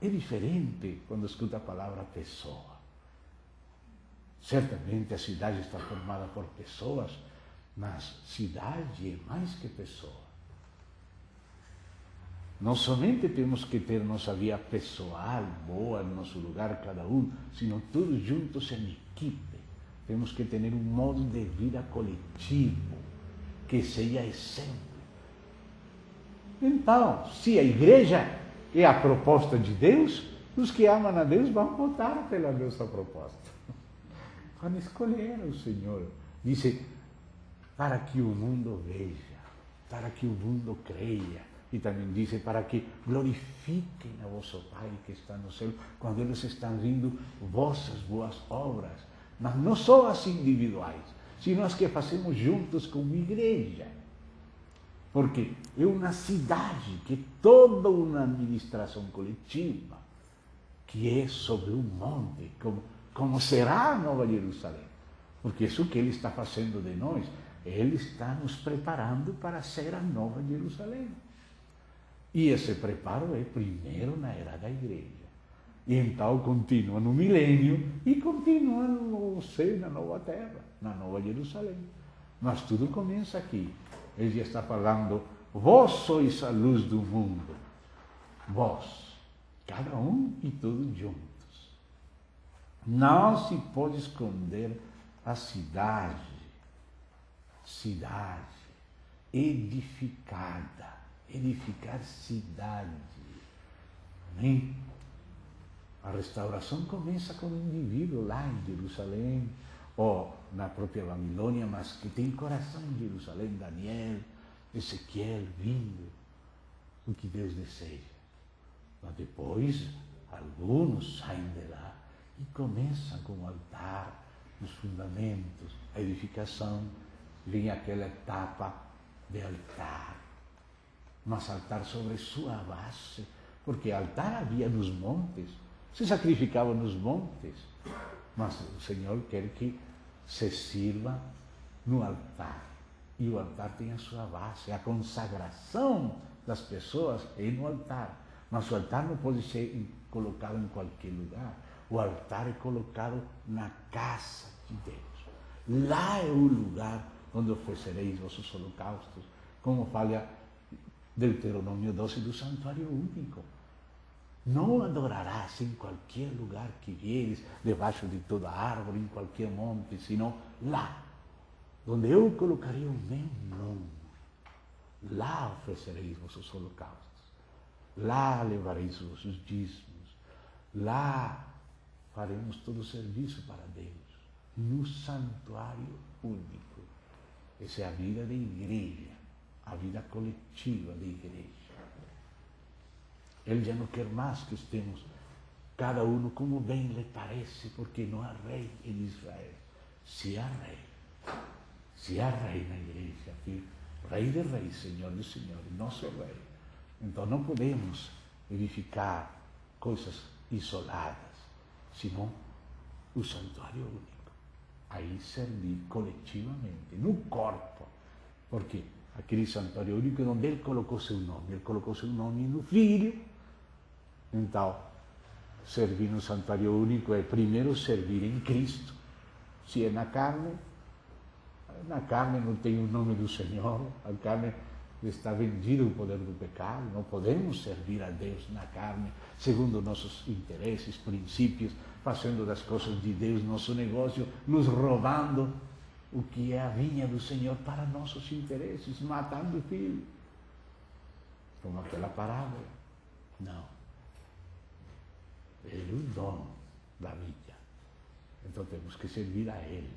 é diferente quando escuta a palavra pessoa. Certamente a cidade está formada por pessoas, mas cidade é mais que pessoa. Não somente temos que ter nossa vida pessoal boa no nosso lugar, cada um, sino todos juntos em equipe. Temos que ter um modo de vida coletivo, que seja exemplo. Então, se a igreja é a proposta de Deus, os que amam a Deus vão votar pela nossa proposta. Vão escolher o Senhor. Dice, para que o mundo veja, para que o mundo creia. E também diz, para que glorifiquem a vosso Pai que está no céu, quando eles estão vendo vossas boas obras. Mas não só as individuais, sino as que fazemos juntos como igreja. Porque é uma cidade que é toda uma administração coletiva, que é sobre um monte, como será a Nova Jerusalém. Porque isso que Ele está fazendo de nós, Ele está nos preparando para ser a Nova Jerusalém. E esse preparo é primeiro na era da igreja. E então continua no milênio e continua no novo céu, na nova terra, na Nova Jerusalém. Mas tudo começa aqui. Ele já está falando, vós sois a luz do mundo. Vós, cada um e todos juntos. Não se pode esconder a cidade edificada. Edificar cidade. Amém? A restauração começa com o indivíduo lá em Jerusalém, ou na própria Babilônia, mas que tem coração em Jerusalém, Daniel, Ezequiel, vindo, o que Deus deseja. Mas depois, alguns saem de lá e começam com o altar, os fundamentos, a edificação, vem aquela etapa de altar. Mas altar sobre sua base, porque altar havia nos montes, Se sacrificava nos montes, mas o Senhor quer que se sirva no altar. E o altar tem a sua base, a consagração das pessoas é no altar. Mas o altar não pode ser colocado em qualquer lugar. O altar é colocado na casa de Deus. Lá é o lugar onde oferecereis vossos holocaustos, como fala Deuteronômio 12 do santuário único. Não adorarás em qualquer lugar que vieres, debaixo de toda árvore, em qualquer monte, senão lá, onde eu colocarei o meu nome. Lá oferecereis vossos holocaustos. Lá levareis vossos dízimos. Lá faremos todo o serviço para Deus. No santuário único. Essa é a vida da igreja, a vida coletiva da igreja. Ele já não quer mais que estemos cada um como bem lhe parece, porque não há rei em Israel. Se há rei na igreja, aqui, rei de reis, Senhor de senhores, nosso rei. Então não podemos edificar coisas isoladas, senão o santuário único. Aí servir coletivamente, no corpo, porque aquele santuário único onde ele colocou seu nome no Filho. Então, servir no santuário único é primeiro servir em Cristo. Se é na carne não tem o nome do Senhor, a carne está vendida o poder do pecado, não podemos servir a Deus na carne, segundo nossos interesses, princípios, fazendo das coisas de Deus nosso negócio, nos roubando o que é a vinha do Senhor para nossos interesses, matando o filho. Como aquela parábola. Não. Ele é o dono da vida. Então temos que servir a Ele,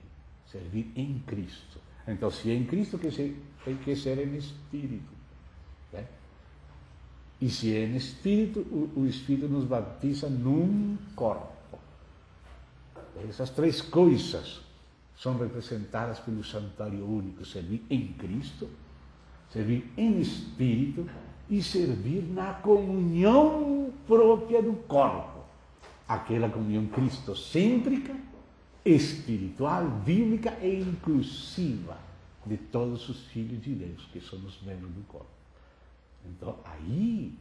servir em Cristo. Então, se é em Cristo, tem que ser em Espírito. Né? E se é em Espírito, o Espírito nos batiza num corpo. Essas três coisas são representadas pelo santuário único: servir em Cristo, servir em Espírito e servir na comunhão própria do corpo. Aquela comunhão cristocêntrica, espiritual, bíblica e inclusiva de todos os filhos de Deus, que somos membros do corpo. Então, aí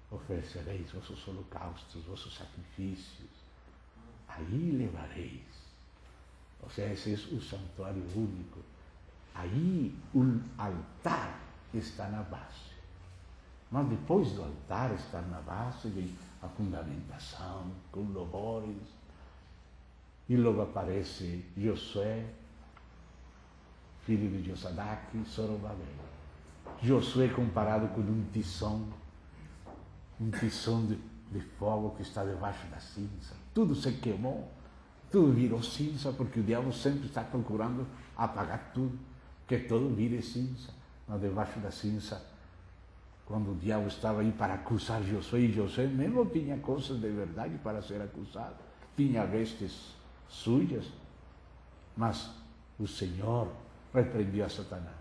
oferecereis vossos holocaustos, vossos sacrifícios, aí levareis. Ou seja, esse é o santuário único. Aí o altar está na base. Mas depois do altar estar na base, vem a fundamentação, com louvores. E logo aparece Josué, filho de Josadac, e Zorobabel. Josué comparado com um tição de fogo que está debaixo da cinza. Tudo se queimou, tudo virou cinza, porque o diabo sempre está procurando apagar tudo, que todo vire cinza. Mas debaixo da cinza, quando o diabo estava aí para acusar Josué, e Josué mesmo tinha coisas de verdade para ser acusado, tinha vestes sujas, mas o Senhor repreendeu a Satanás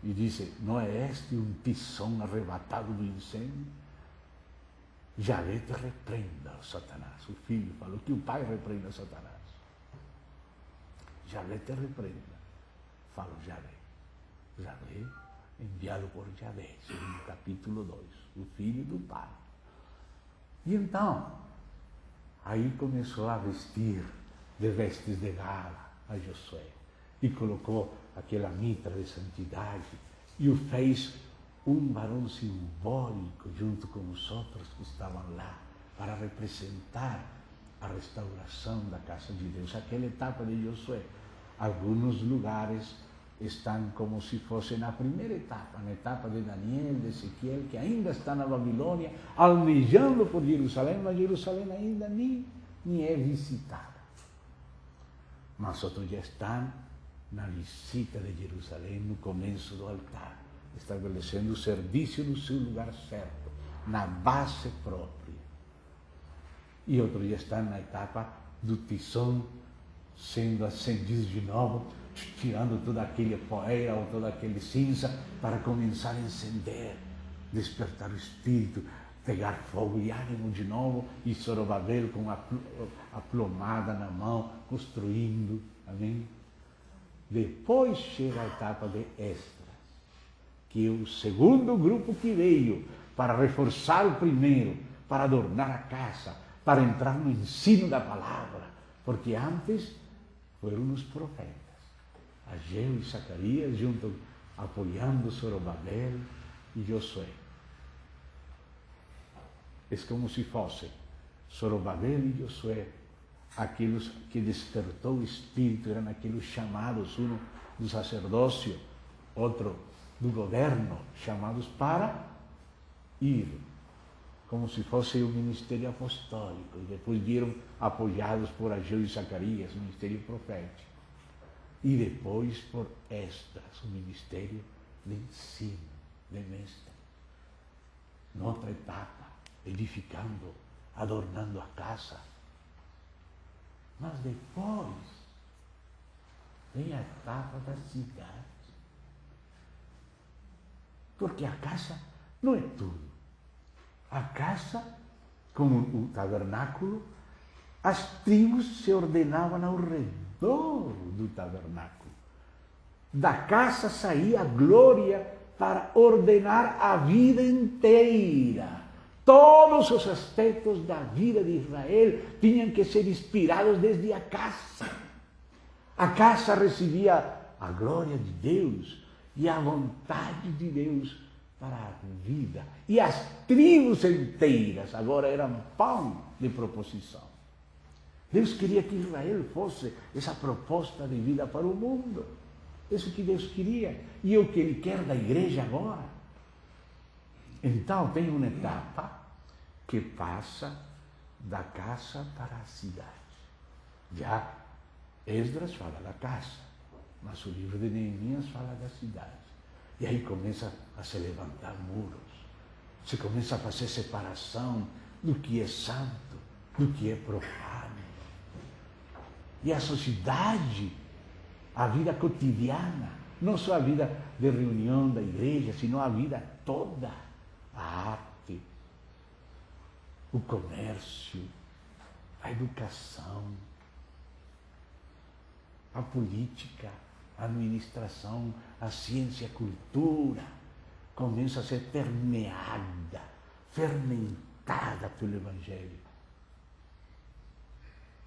e disse: não é este um tição arrebatado do incêndio? Javé te repreenda, Satanás. O filho falou que o pai repreenda Satanás. Javé te repreenda. Falou Javé, enviado por Javé, no capítulo 2, o filho do pai. E então, aí começou a vestir de vestes de gala a Josué e colocou aquela mitra de santidade e o fez um varão simbólico junto com os outros que estavam lá para representar a restauração da casa de Deus. Aquela etapa de Josué, alguns lugares estão como se fosse na primeira etapa, na etapa de Daniel, de Ezequiel, que ainda está na Babilônia, almejando por Jerusalém, mas Jerusalém ainda nem é visitada. Mas outros já estão na visita de Jerusalém, no começo do altar, estabelecendo o serviço no seu lugar certo, na base própria. E outros já estão na etapa do tição sendo acendido de novo, tirando toda aquela poeira ou toda aquela cinza para começar a acender, despertar o espírito, pegar fogo e ânimo de novo, e Zorobabel com a plomada na mão, construindo. Amém? Depois chega a etapa de Esdras, que é o segundo grupo que veio para reforçar o primeiro, para adornar a casa, para entrar no ensino da palavra, porque antes foram os profetas, Ageu e Zacarias, junto, apoiando Zorobabel e Josué. É como se fossem Zorobabel e Josué, aqueles que despertou o Espírito, eram aqueles chamados, um do sacerdócio, outro do governo, chamados para ir, como se fosse o ministério apostólico, e depois viram apoiados por Ageu e Zacarias, o ministério profético, e depois por Esdras, o ministério de ensino, de mestre. Noutra etapa, edificando, adornando a casa. Mas depois vem a etapa da cidade. Porque a casa não é tudo. A casa, como o tabernáculo, as tribos se ordenavam ao redor do tabernáculo. Da casa saía a glória para ordenar a vida inteira. Todos os aspectos da vida de Israel tinham que ser inspirados desde a casa. A casa recebia a glória de Deus e a vontade de Deus para a vida. E as tribos inteiras agora eram pão de proposição. Deus queria que Israel fosse essa proposta de vida para o mundo. Isso que Deus queria. E é o que Ele quer da igreja agora. Então tem uma etapa que passa da casa para a cidade. Já Esdras fala da casa, mas o livro de Neemias fala da cidade. E aí começa a se levantar muros. Se começa a fazer separação do que é santo, do que é profano. E a sociedade, a vida cotidiana, não só a vida de reunião da igreja, sino a vida toda, a arte, o comércio, a educação, a política, a administração, a ciência, a cultura, começa a ser permeada, fermentada pelo Evangelho.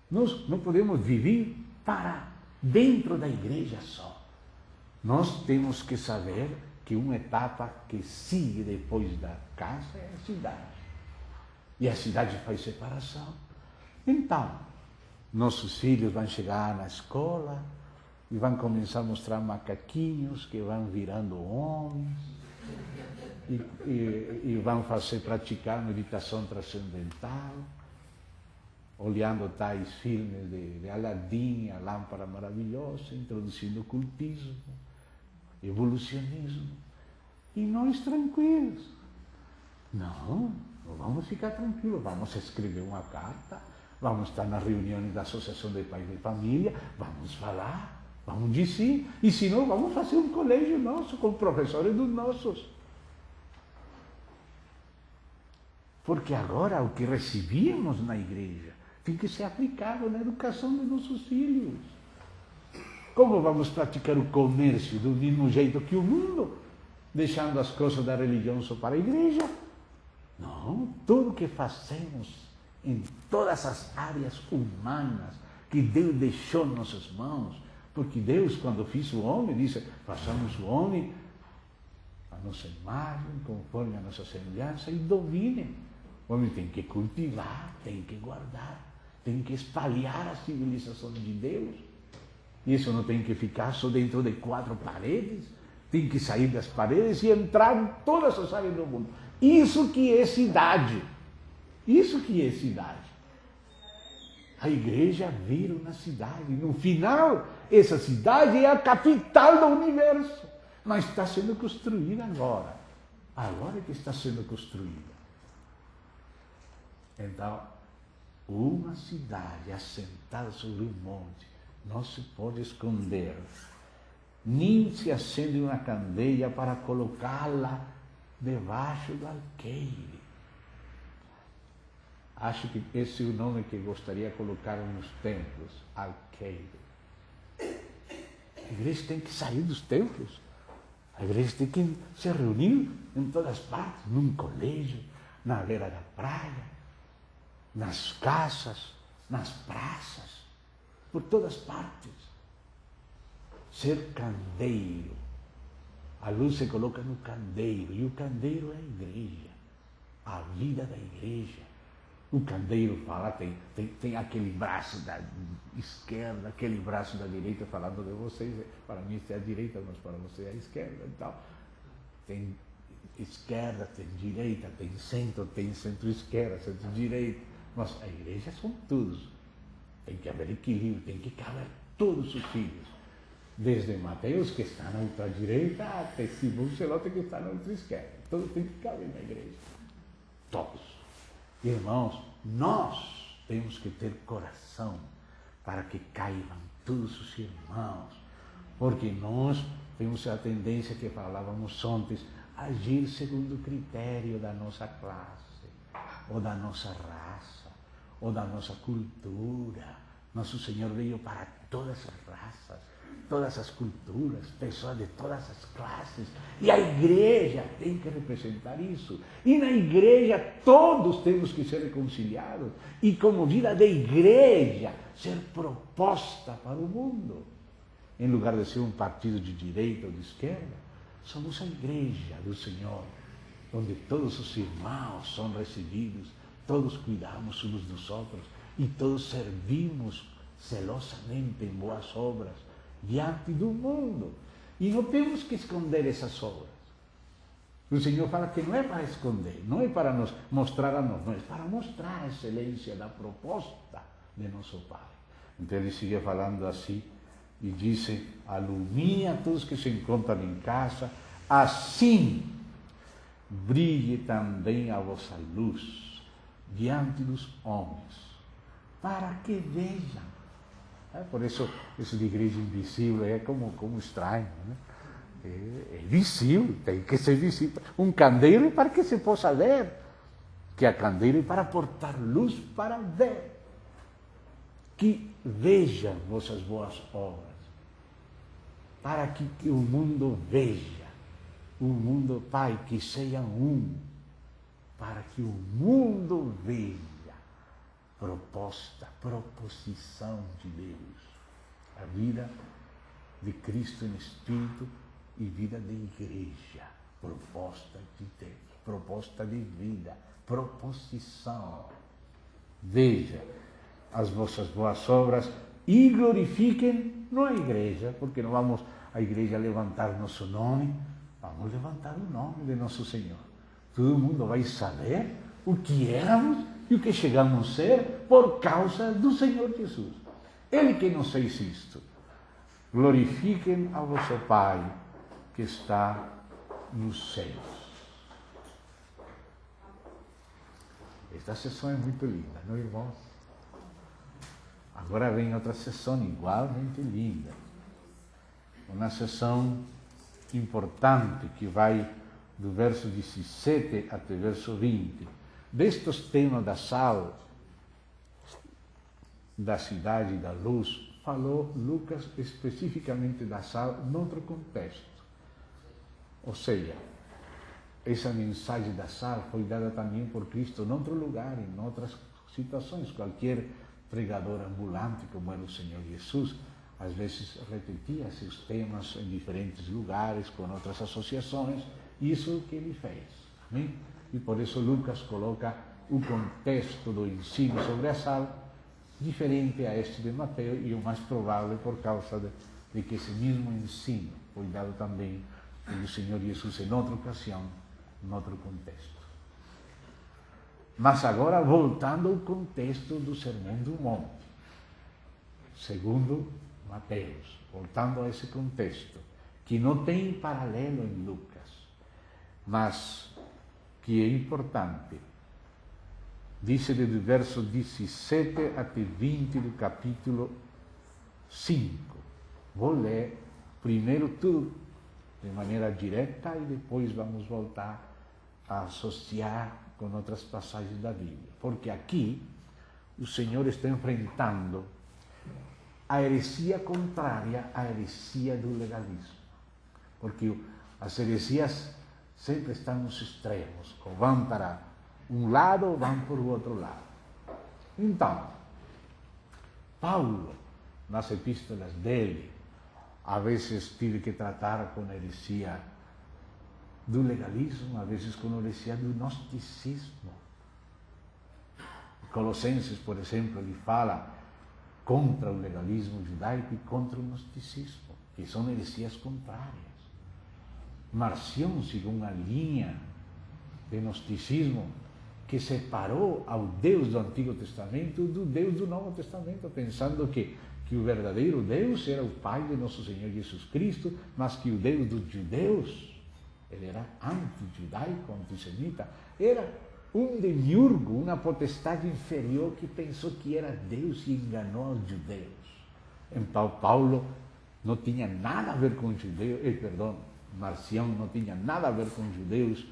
Nós não podemos viver para dentro da igreja só. Nós temos que saber que uma etapa que sigue depois da casa é a cidade. E a cidade faz separação. Então, nossos filhos vão chegar na escola e vão começar a mostrar macaquinhos que vão virando homens e vão praticar meditação transcendental, olhando tais filmes de Aladim, a lâmpada maravilhosa, introduzindo ocultismo, evolucionismo. E nós tranquilos. Não vamos ficar tranquilos, vamos escrever uma carta, vamos estar nas reuniões da Associação de Pais de Família, vamos falar, vamos dizer, e se não, vamos fazer um colégio nosso, com professores dos nossos. Porque agora o que recebíamos na igreja tem que ser aplicado na educação de nossos filhos. Como vamos praticar o comércio do mesmo jeito que o mundo, deixando as coisas da religião só para a igreja? Não, tudo que fazemos em todas as áreas humanas que Deus deixou em nossas mãos, porque Deus, quando fez o homem, disse, façamos o homem a nossa imagem, conforme a nossa semelhança, e domine. O homem tem que cultivar, tem que guardar, tem que espalhar a civilização de Deus. E isso não tem que ficar só dentro de 4 paredes, tem que sair das paredes e entrar em todas as áreas do mundo. Isso que é cidade. Isso que é cidade. A igreja vira uma cidade. No final, essa cidade é a capital do universo. Mas está sendo construída agora. Agora que está sendo construída. Então, uma cidade assentada sobre um monte não se pode esconder. Nem se acende uma candeia para colocá-la debaixo do alqueire. Acho que esse é o nome que gostaria de colocar nos templos, alqueire. A igreja tem que sair dos templos. A igreja tem que se reunir em todas partes, num colégio, na beira da praia, nas casas, nas praças, por todas partes. Ser candeeiro. A luz se coloca no candeeiro, e o candeeiro é a igreja, a vida da igreja. O candeeiro fala, tem aquele braço da esquerda, aquele braço da direita, falando de vocês, para mim isso é a direita, mas para você é a esquerda. Então, tem esquerda, tem direita, tem centro-esquerda, centro-direita, mas a igreja são todos. Tem que haver equilíbrio, tem que caber todos os filhos. Desde Mateus, que está na outra direita, até Simão Zelote, que está na outra esquerda. Todos têm que caber na igreja. Todos. Irmãos, nós temos que ter coração para que caibam todos os irmãos, porque nós temos a tendência que falávamos antes, agir segundo o critério da nossa classe, ou da nossa raça, ou da nossa cultura. Nosso Senhor veio para todas as raças, todas as culturas, pessoas de todas as classes. E a igreja tem que representar isso. E na igreja todos temos que ser reconciliados. E como vida de igreja, ser proposta para o mundo. Em lugar de ser um partido de direita ou de esquerda, somos a igreja do Senhor, onde todos os irmãos são recebidos, todos cuidamos uns dos outros e todos servimos celosamente em boas obras diante do mundo. E não temos que esconder essas obras. O Senhor fala que não é para esconder, não é para nos mostrar a nós, não é para mostrar a excelência da proposta de nosso Pai. Então ele sigue falando assim e disse: alumine a todos que se encontram em casa, assim brilhe também a vossa luz diante dos homens, para que vejam. Por isso de igreja invisível é como estranho, né? É visível, tem que ser visível. Um candeeiro é para que se possa ver, que a candeeiro é para portar luz para ver. Que vejam vossas boas obras, para que o mundo veja, o mundo, Pai, que seja um, para que o mundo veja. Proposição de Deus, a vida de Cristo em Espírito e vida de igreja, proposta de Deus, proposta de vida, proposição. Veja as vossas boas obras e glorifiquem, não a igreja, porque não vamos a igreja levantar nosso nome, vamos levantar o nome de nosso Senhor. Todo mundo vai saber o que éramos e o que chegamos a ser por causa do Senhor Jesus. Ele que nos fez isto. Glorifiquem a vosso Pai que está nos céus. Esta sessão é muito linda, não, irmãos? Agora vem outra sessão igualmente linda. Uma sessão importante que vai do verso 17 até o verso 20. Destes temas da sal, da cidade da luz, falou Lucas especificamente da sal em outro contexto. Ou seja, essa mensagem da sal foi dada também por Cristo em outro lugar, em outras situações. Qualquer pregador ambulante, como era o Senhor Jesus, às vezes repetia seus temas em diferentes lugares, com outras associações, e isso é o que ele fez. Amém? E por isso Lucas coloca o contexto do ensino sobre a sal diferente a este de Mateus, e o mais provável por causa de que esse mesmo ensino foi dado também pelo Senhor Jesus em outra ocasião, em outro contexto. Mas agora voltando ao contexto do Sermão do Monte, segundo Mateus, voltando a esse contexto, que não tem paralelo em Lucas, mas que é importante. Diz do verso 17 até 20 do capítulo 5. Vou ler primeiro tudo de maneira direta e depois vamos voltar a associar com outras passagens da Bíblia. Porque aqui o Senhor está enfrentando a heresia contrária à heresia do legalismo. Porque as heresias sempre estão nos extremos, ou vão para um lado ou vão para o outro lado. Então, Paulo, nas epístolas dele, às vezes tive que tratar com a heresia do legalismo, às vezes com a heresia do gnosticismo. Colossenses, por exemplo, ele fala contra o legalismo judaico e contra o gnosticismo, que são heresias contrárias. Marcion seguiu uma linha de gnosticismo que separou ao Deus do Antigo Testamento do Deus do Novo Testamento, pensando que o verdadeiro Deus era o Pai de nosso Senhor Jesus Cristo, mas que o Deus dos judeus, ele era anti-judaico, antissemita, era um demiurgo, uma potestade inferior que pensou que era Deus e enganou os judeus. Então Paulo não tinha nada a ver com os judeus, Marcião não tinha nada a ver com os judeus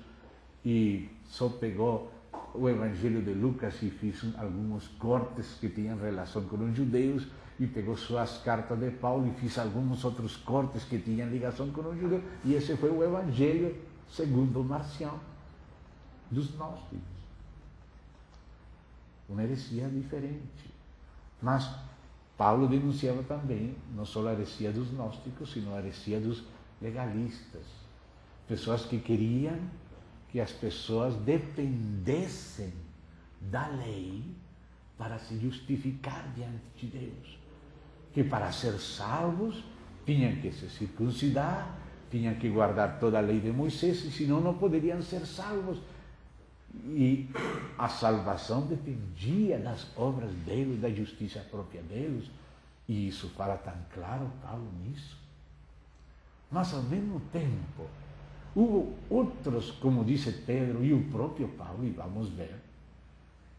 e só pegou o Evangelho de Lucas e fez alguns cortes que tinham relação com os judeus e pegou só as cartas de Paulo e fez alguns outros cortes que tinham ligação com os judeus e esse foi o Evangelho segundo Marcião dos gnósticos. Uma heresia diferente. Mas Paulo denunciava também não só a heresia dos gnósticos, sino a heresia dos legalistas. Pessoas que queriam que as pessoas dependessem da lei para se justificar diante de Deus. Que para ser salvos tinham que se circuncidar, tinham que guardar toda a lei de Moisés, e senão não poderiam ser salvos. E a salvação dependia das obras deles, da justiça própria deles. E isso fala tão claro Paulo nisso. Mas ao mesmo tempo, houve outros, como disse Pedro e o próprio Paulo, e vamos ver,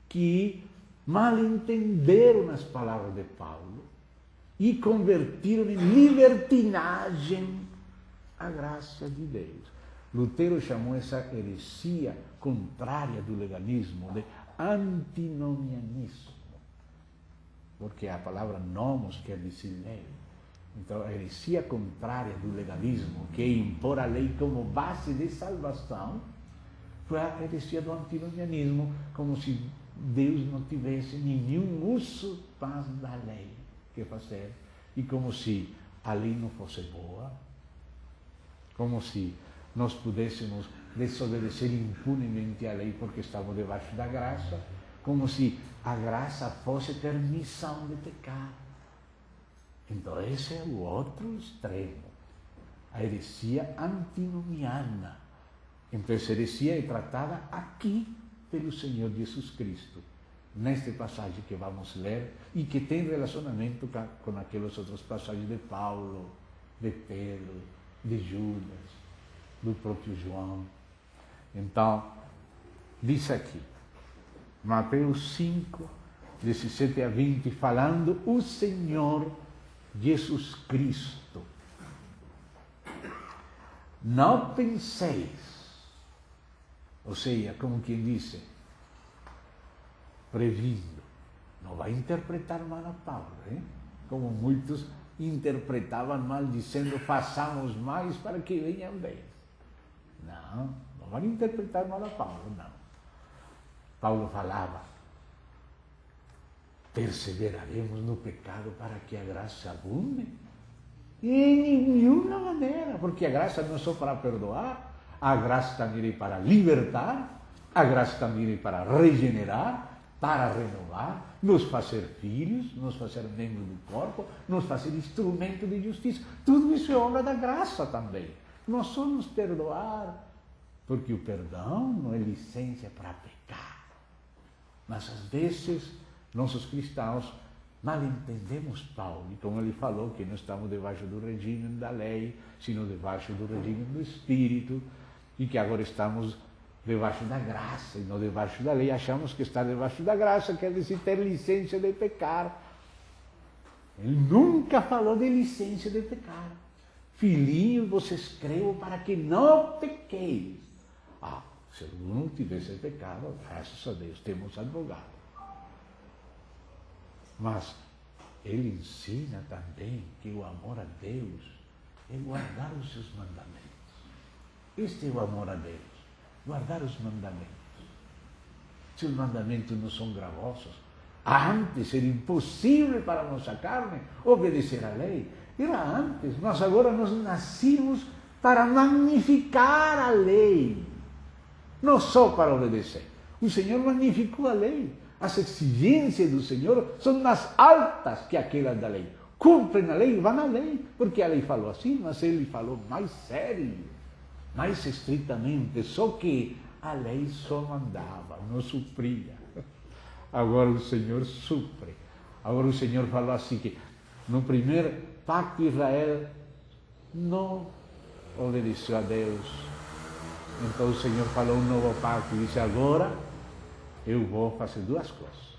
que mal entenderam as palavras de Paulo e convertiram em libertinagem a graça de Deus. Lutero chamou essa heresia contrária do legalismo de antinomianismo, porque a palavra nomos quer dizer lei. Então, a heresia contrária do legalismo, que é impor a lei como base de salvação, foi a heresia do antinomianismo, como se Deus não tivesse nenhum uso mais da lei que fazer, e como se a lei não fosse boa, como se nós pudéssemos desobedecer impunemente a lei porque estamos debaixo da graça, como se a graça fosse permissão de pecar. Então esse é o outro extremo, a heresia antinomiana. Então essa heresia é tratada aqui pelo Senhor Jesus Cristo, nesta passagem que vamos ler e que tem relacionamento com aquelas outras passagens de Paulo, de Pedro, de Judas, do próprio João. Então, diz aqui, Mateus 5, 17 a 20, falando o Senhor Jesus Cristo. Não penseis, ou seja, como quem disse, previndo, não vai interpretar mal a Paulo, hein? Como muitos interpretavam mal, dizendo, façamos mais para que venham bem. Não vai interpretar mal a Paulo, não. Paulo falava, perseveraremos no pecado para que a graça abunde? E em nenhuma maneira, porque a graça não é só para perdoar, a graça também é para libertar, a graça também é para regenerar, para renovar, nos fazer filhos, nos fazer membros do corpo, nos fazer instrumento de justiça. Tudo isso é obra da graça também. Não só nos perdoar, porque o perdão não é licença para pecar. Mas às vezes, nossos cristãos mal entendemos Paulo, e como ele falou, que não estamos debaixo do regime da lei, sino debaixo do regime do Espírito, e que agora estamos debaixo da graça e não debaixo da lei. Achamos que estar debaixo da graça quer dizer ter licença de pecar. Ele nunca falou de licença de pecar. Filhinho, vos escrevo para que não pequeis. Se algum tivesse pecado, graças a Deus, temos advogado. Mas ele ensina também que o amor a Deus é guardar os seus mandamentos. Este é o amor a Deus, guardar os mandamentos. Se os mandamentos não são gravosos, antes era impossível para a nossa carne obedecer à lei. Era antes, nós agora nascimos para magnificar a lei, não só para obedecer. O Senhor magnificou a lei. As exigências do Senhor são mais altas que aquelas da lei. Cumprem a lei, vão à lei, porque a lei falou assim, mas ele falou mais sério, mais estritamente, só que a lei só mandava, não supria. Agora o Senhor supre. Agora o Senhor falou assim que no primeiro pacto Israel não obedeceu a Deus. Então o Senhor falou um novo pacto e disse, agora eu vou fazer duas coisas.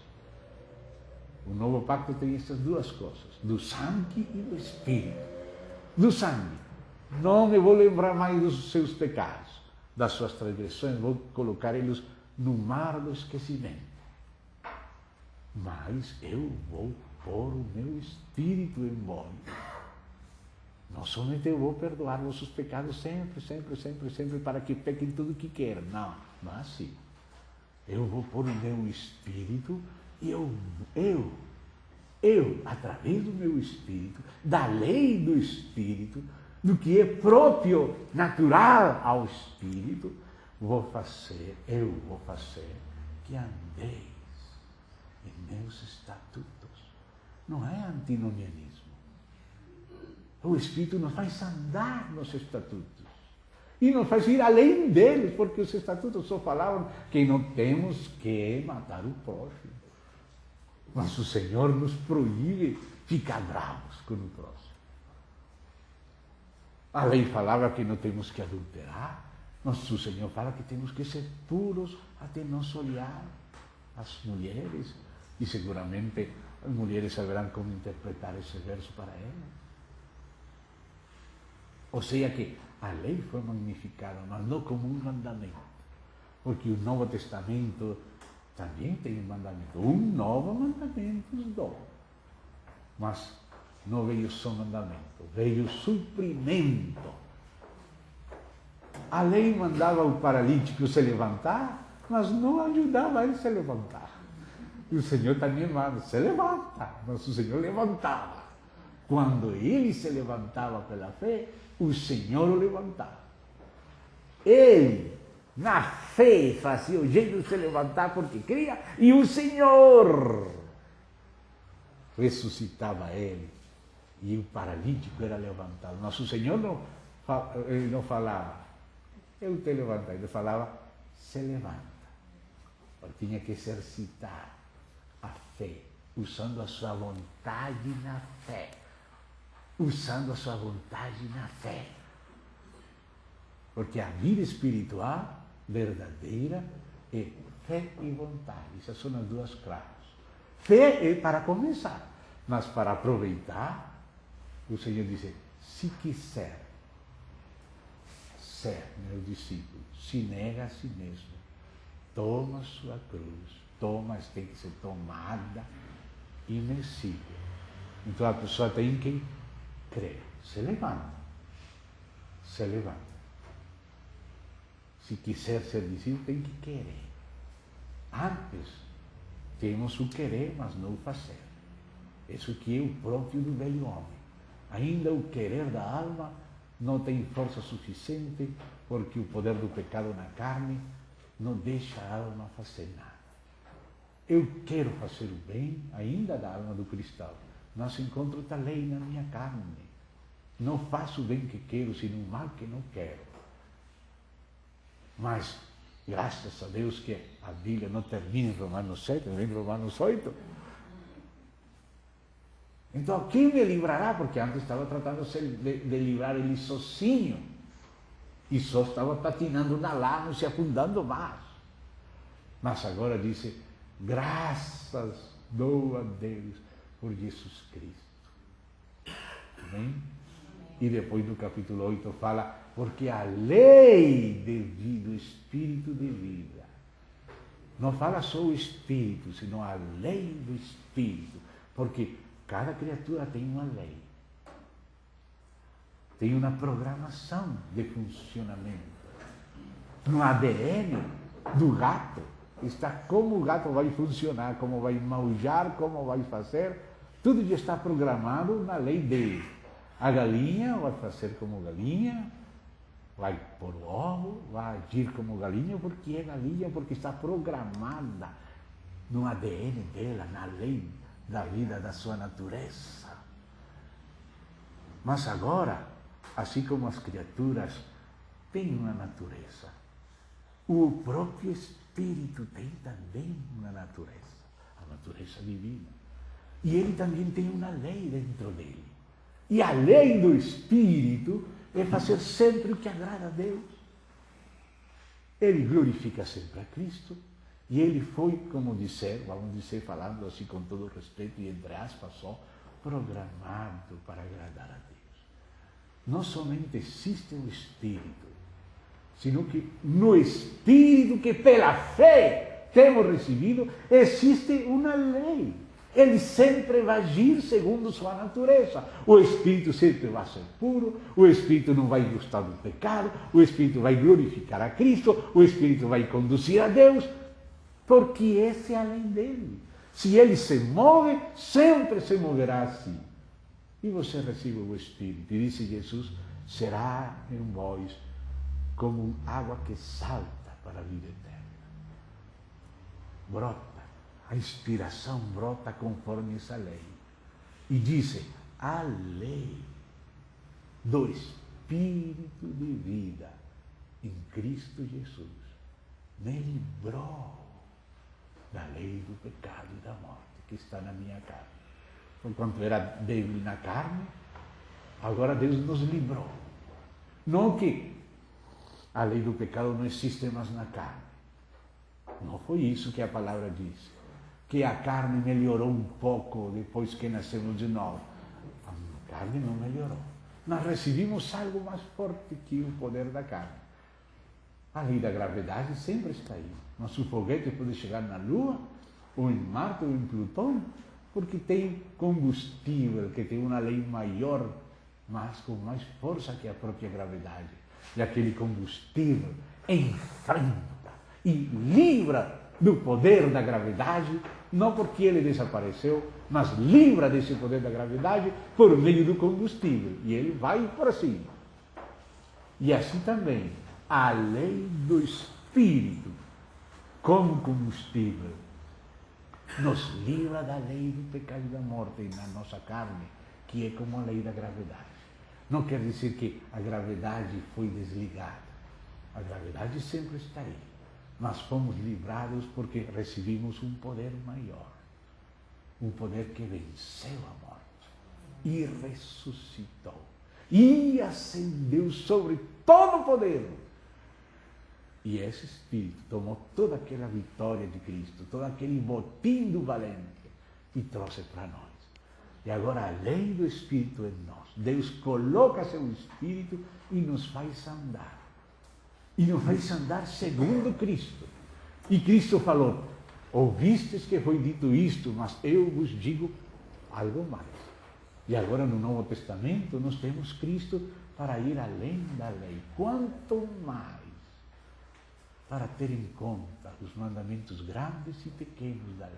O novo pacto tem essas duas coisas, do sangue e do Espírito. Do sangue, não me vou lembrar mais dos seus pecados, das suas transgressões, vou colocar eles no mar do esquecimento. Mas eu vou pôr o meu Espírito em vós. Não somente eu vou perdoar vossos pecados sempre, sempre, sempre, sempre, para que pequem tudo o que queiram. Não, mas sim. Eu vou pôr o meu Espírito e eu, através do meu Espírito, da lei do Espírito, do que é próprio, natural ao Espírito, eu vou fazer que andeis em meus estatutos. Não é antinomianismo. O Espírito nos faz andar nos estatutos. E nos faz ir além deles, porque os estatutos só falavam que não temos que matar o próximo. Mas o Senhor nos proíbe ficar bravos com o próximo. A lei falava que não temos que adulterar, mas o Senhor fala que temos que ser puros até nosso olhar. As mulheres, e seguramente as mulheres saberão como interpretar esse verso para elas. Ou seja que a lei foi magnificada, mas não como um mandamento. Porque o Novo Testamento também tem um mandamento. Um novo mandamento os dou. Mas não veio só mandamento, veio suprimento. A lei mandava o paralítico se levantar, mas não ajudava ele a se levantar. E o Senhor também manda, se levanta, mas o Senhor levantava. Quando ele se levantava pela fé, o Senhor o levantava. Ele, na fé, fazia o jeito de se levantar porque cria, e o Senhor ressuscitava ele, e o paralítico era levantado. Mas o Senhor ele não falava, eu te levanto, ele falava, se levanta. Porque tinha que exercitar a fé, usando a sua vontade na fé. Usando a sua vontade na fé. Porque a vida espiritual verdadeira é fé e vontade. Essas são as duas claves. Fé é para começar, mas para aproveitar, o Senhor diz, se quiser ser meu discípulo, se nega a si mesmo, toma sua cruz, mas tem que ser tomada e me siga. Então a pessoa tem que crer, se levanta. Se quiser ser discípulo, tem que querer. Antes, temos o querer, mas não o fazer. Isso que é o próprio do velho homem. Ainda o querer da alma não tem força suficiente, porque o poder do pecado na carne não deixa a alma fazer nada. Eu quero fazer o bem, ainda da alma do cristão, mas encontro outra lei na minha carne. Não faço o bem que quero, sino o mal que não quero. Mas, graças a Deus que a Bíblia não termina em Romanos 7, termina em Romanos 8. Então, quem me livrará? Porque antes estava tratando de livrar ele sozinho. E só estava patinando na lama e se afundando mais. Mas agora diz, graças dou a Deus por Jesus Cristo. Amém? E depois no capítulo 8 fala, porque a lei do Espírito de vida. Não fala só o Espírito, senão a lei do Espírito. Porque cada criatura tem uma lei. Tem uma programação de funcionamento. No ADN do gato está como o gato vai funcionar, como vai maujar, como vai fazer. Tudo já está programado na lei dele. A galinha vai fazer como galinha, vai pôr o ovo, vai agir como galinha, porque está programada no ADN dela, na lei da vida, da sua natureza. Mas agora, assim como as criaturas têm uma natureza, o próprio Espírito tem também uma natureza, a natureza divina. E ele também tem uma lei dentro dele. E a lei do Espírito é fazer sempre o que agrada a Deus. Ele glorifica sempre a Cristo. E ele foi, como dizer, vamos dizer, falando assim com todo respeito e entre aspas só, programado para agradar a Deus. Não somente existe o Espírito, sino que no Espírito que pela fé temos recebido, existe uma lei. Ele sempre vai agir segundo sua natureza. O Espírito sempre vai ser puro, o Espírito não vai gostar do pecado, o Espírito vai glorificar a Cristo, o Espírito vai conduzir a Deus, porque essa é a lei dele. Se ele se move, sempre se moverá assim. E você recebe o Espírito, e disse Jesus, será em vós como água que salta para a vida eterna. Brota. A inspiração brota conforme essa lei. E diz, a lei do Espírito de vida em Cristo Jesus me livrou da lei do pecado e da morte que está na minha carne. Enquanto era débil na carne, agora Deus nos livrou. Não que a lei do pecado não existe mais na carne. Não foi isso que a palavra diz. Que a carne melhorou um pouco depois que nascemos de novo. A carne não melhorou. Nós recebemos algo mais forte que o poder da carne. A lei da gravidade sempre está aí. Nosso foguete pode chegar na Lua, ou em Marte, ou em Plutão, porque tem combustível, que tem uma lei maior, mas com mais força que a própria gravidade. E aquele combustível enfrenta e livra do poder da gravidade, não porque ele desapareceu, mas livra desse poder da gravidade por meio do combustível. E ele vai para cima. E assim também, a lei do Espírito, como combustível, nos livra da lei do pecado e da morte na nossa carne, que é como a lei da gravidade. Não quer dizer que a gravidade foi desligada. A gravidade sempre está aí. Mas fomos livrados porque recebimos um poder maior. Um poder que venceu a morte e ressuscitou. E ascendeu sobre todo o poder. E esse Espírito tomou toda aquela vitória de Cristo, todo aquele botim do valente e trouxe para nós. E agora a lei do Espírito em nós. Deus coloca seu Espírito e nos faz andar. E nos faz andar segundo Cristo. E Cristo falou, ouvistes que foi dito isto, mas eu vos digo algo mais. E agora no Novo Testamento nós temos Cristo para ir além da lei. Quanto mais para ter em conta os mandamentos grandes e pequenos da lei.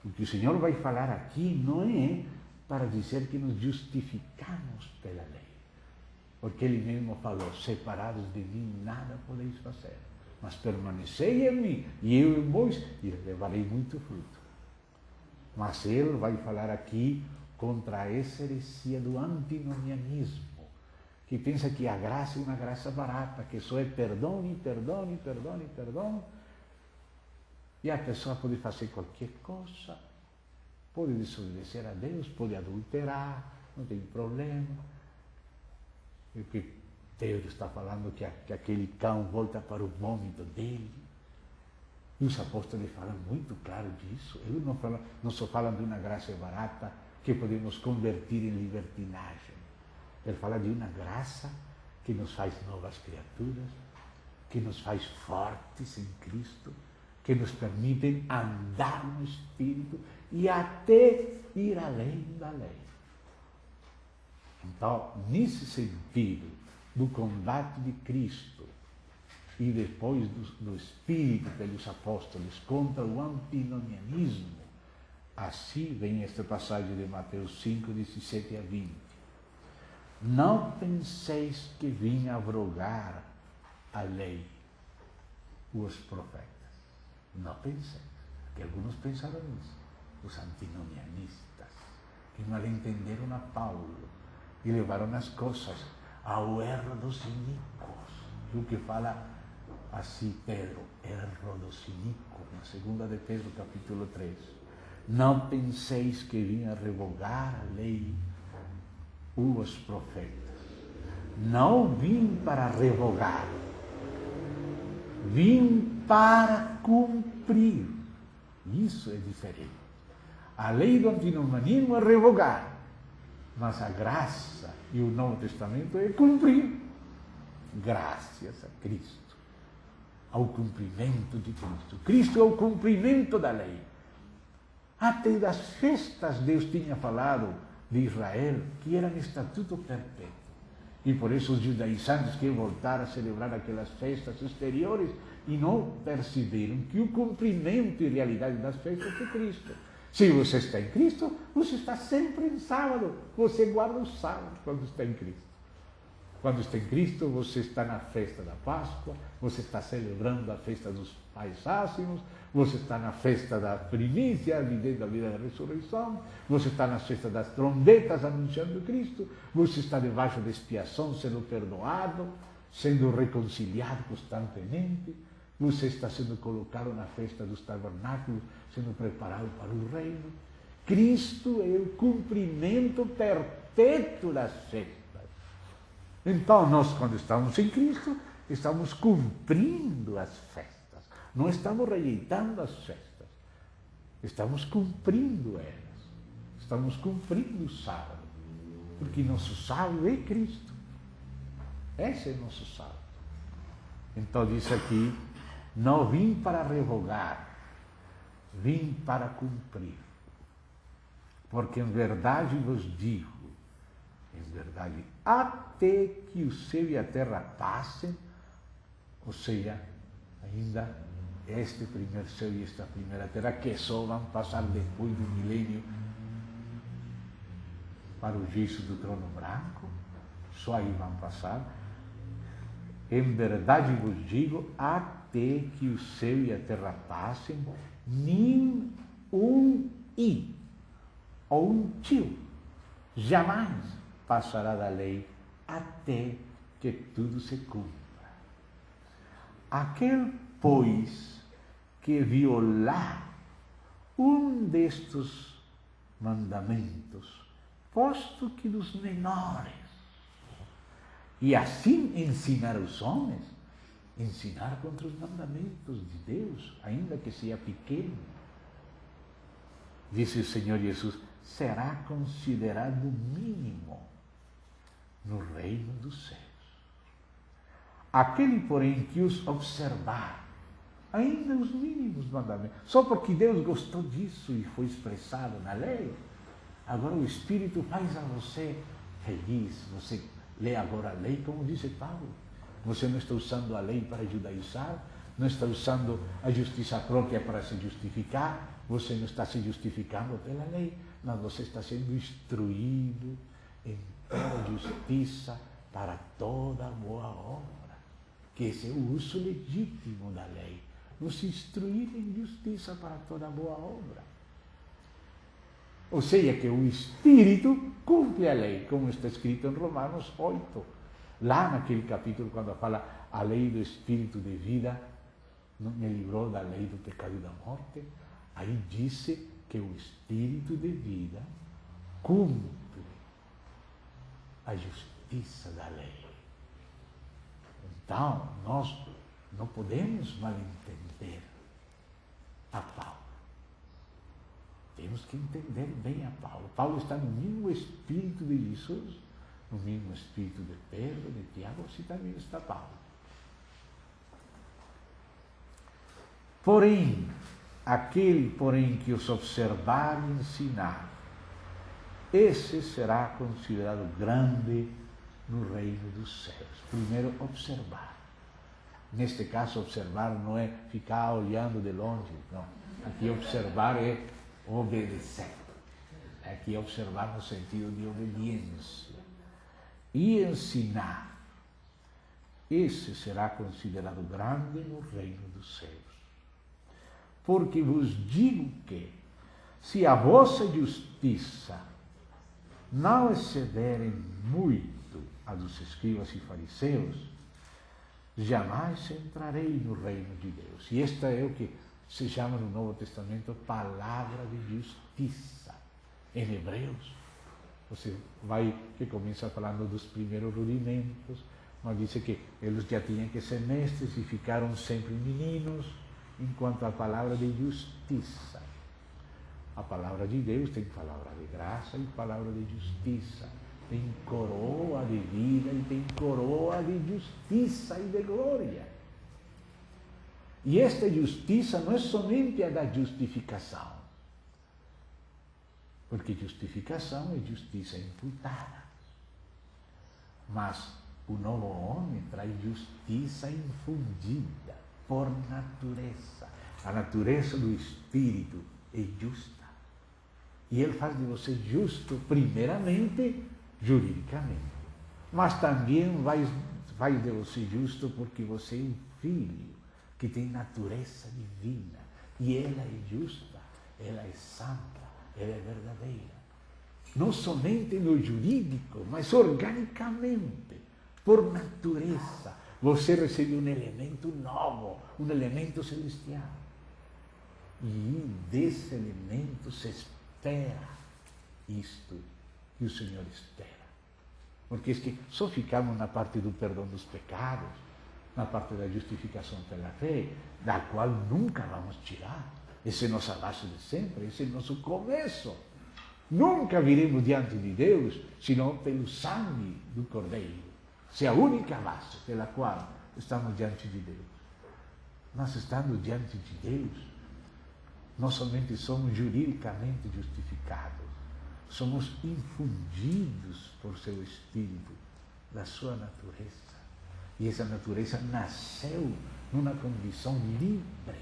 O que o Senhor vai falar aqui não é para dizer que nos justificamos pela lei. Porque Ele mesmo falou, separados de mim nada podeis fazer. Mas permanecei em mim, e eu em vós, e levarei muito fruto. Mas Ele vai falar aqui contra essa heresia do antinomianismo, que pensa que a graça é uma graça barata, que só é perdão e perdão e perdão e perdão. E a pessoa pode fazer qualquer coisa, pode desobedecer a Deus, pode adulterar, não tem problema. O que Deus está falando que aquele cão volta para o vômito dele. E os apóstolos falam muito claro disso. Eles não só falam de uma graça barata que podemos convertir em libertinagem. Ele fala de uma graça que nos faz novas criaturas, que nos faz fortes em Cristo, que nos permitem andar no Espírito e até ir além da lei. Então, nesse sentido, do combate de Cristo e depois do Espírito pelos apóstolos contra o antinomianismo, assim vem esta passagem de Mateus 5, 17 a 20. Não penseis que vim abrogar a lei, os profetas. Não penseis, que alguns pensaram nisso, os antinomianistas, que mal entenderam a Paulo e levaram as coisas ao erro dos iníquos. E o que fala assim Pedro, erro dos iníquos, na segunda de Pedro, capítulo 3. Não penseis que vim a revogar a lei, os profetas. Não vim para revogar, vim para cumprir. Isso é diferente. A lei do antinomianismo é revogar, mas a graça e o Novo Testamento é cumprir. Graças a Cristo, ao cumprimento de Cristo. Cristo é o cumprimento da lei. Até das festas Deus tinha falado de Israel que eram estatuto perpétuo. E por isso os judaizantes querem voltar a celebrar aquelas festas exteriores e não perceberam que o cumprimento e realidade das festas é Cristo. Se você está em Cristo, você está sempre em sábado. Você guarda o sábado quando está em Cristo. Quando está em Cristo, você está na festa da Páscoa, você está celebrando a festa dos pais ácimos, você está na festa da primícia, vivendo a vida da ressurreição, você está na festa das trombetas anunciando Cristo, você está debaixo da expiação, sendo perdoado, sendo reconciliado constantemente, você está sendo colocado na festa dos tabernáculos, sendo preparado para o reino. Cristo é o cumprimento perpétuo das festas. Então, nós, quando estamos em Cristo, estamos cumprindo as festas. Não estamos rejeitando as festas. Estamos cumprindo elas. Estamos cumprindo o sábado. Porque nosso sábado é Cristo. Esse é nosso sábado. Então, diz aqui, não vim para revogar, vim para cumprir. Porque em verdade vos digo, em verdade, até que o céu e a terra passem, ou seja, ainda este primeiro céu e esta primeira terra, que só vão passar depois do milênio para o juízo do trono branco, só aí vão passar. Em verdade vos digo, até que o céu e a terra passem, nem um i ou um tio jamais passará da lei até que tudo se cumpra. Aquele, pois, que violar um destes mandamentos, posto que dos menores, e assim ensinar os homens, ensinar contra os mandamentos de Deus, ainda que seja pequeno, disse o Senhor Jesus, será considerado mínimo no reino dos céus. Aquele, porém, que os observar, ainda os mínimos mandamentos, só porque Deus gostou disso e foi expressado na lei, agora o Espírito faz a você feliz, você lê agora a lei, como disse Paulo. Você não está usando a lei para judaizar, não está usando a justiça própria para se justificar, você não está se justificando pela lei, mas você está sendo instruído em toda justiça para toda boa obra, que esse é o uso legítimo da lei, nos instruir em justiça para toda boa obra. Ou seja, que o Espírito cumpre a lei, como está escrito em Romanos 8. Lá naquele capítulo, quando fala a lei do Espírito de vida, me livrou da lei do pecado e da morte, aí disse que o Espírito de vida cumpre a justiça da lei. Então, nós não podemos malentender a Paulo. Temos que entender bem a Paulo. Paulo está no mesmo Espírito de Jesus no mesmo espírito de Pedro, de Tiago, assim também está Paulo. Porém, aquele, que os observar e ensinar, esse será considerado grande no reino dos céus. Primeiro, observar. Neste caso, observar não é ficar olhando de longe, não. Aqui observar é obedecer. Aqui observar no sentido de obediência. E ensinar. Esse será considerado grande no reino dos céus. Porque vos digo que, se a vossa justiça não excederem muito a dos escribas e fariseus, jamais entrarei no reino de Deus. E esta é o que se chama no Novo Testamento palavra de justiça. Em Hebreus, você vai, que começa falando dos primeiros rudimentos, mas diz que eles já tinham que ser mestres e ficaram sempre meninos, enquanto a palavra de justiça. A palavra de Deus tem palavra de graça e palavra de justiça. Tem coroa de vida e tem coroa de justiça e de glória. E esta justiça não é somente a da justificação, porque justificação é justiça imputada. Mas o novo homem traz justiça infundida por natureza. A natureza do Espírito é justa. E ele faz de você justo, primeiramente, juridicamente. Mas também faz de você justo porque você é um filho que tem natureza divina. E ela é justa, ela é santa, ela é verdadeira. Não somente no jurídico, mas organicamente, por natureza. Você recebe um elemento novo, um elemento celestial. E desse elemento se espera isto que o Senhor espera. Porque é que só ficamos na parte do perdão dos pecados, na parte da justificação pela fé, da qual nunca vamos tirar. Esse é nosso base de sempre, esse é nosso começo. Nunca viremos diante de Deus, senão pelo sangue do Cordeiro. Essa é a única base pela qual estamos diante de Deus. Nós estamos diante de Deus, não somente somos juridicamente justificados, somos infundidos por seu Espírito, da sua natureza. E essa natureza nasceu numa condição livre.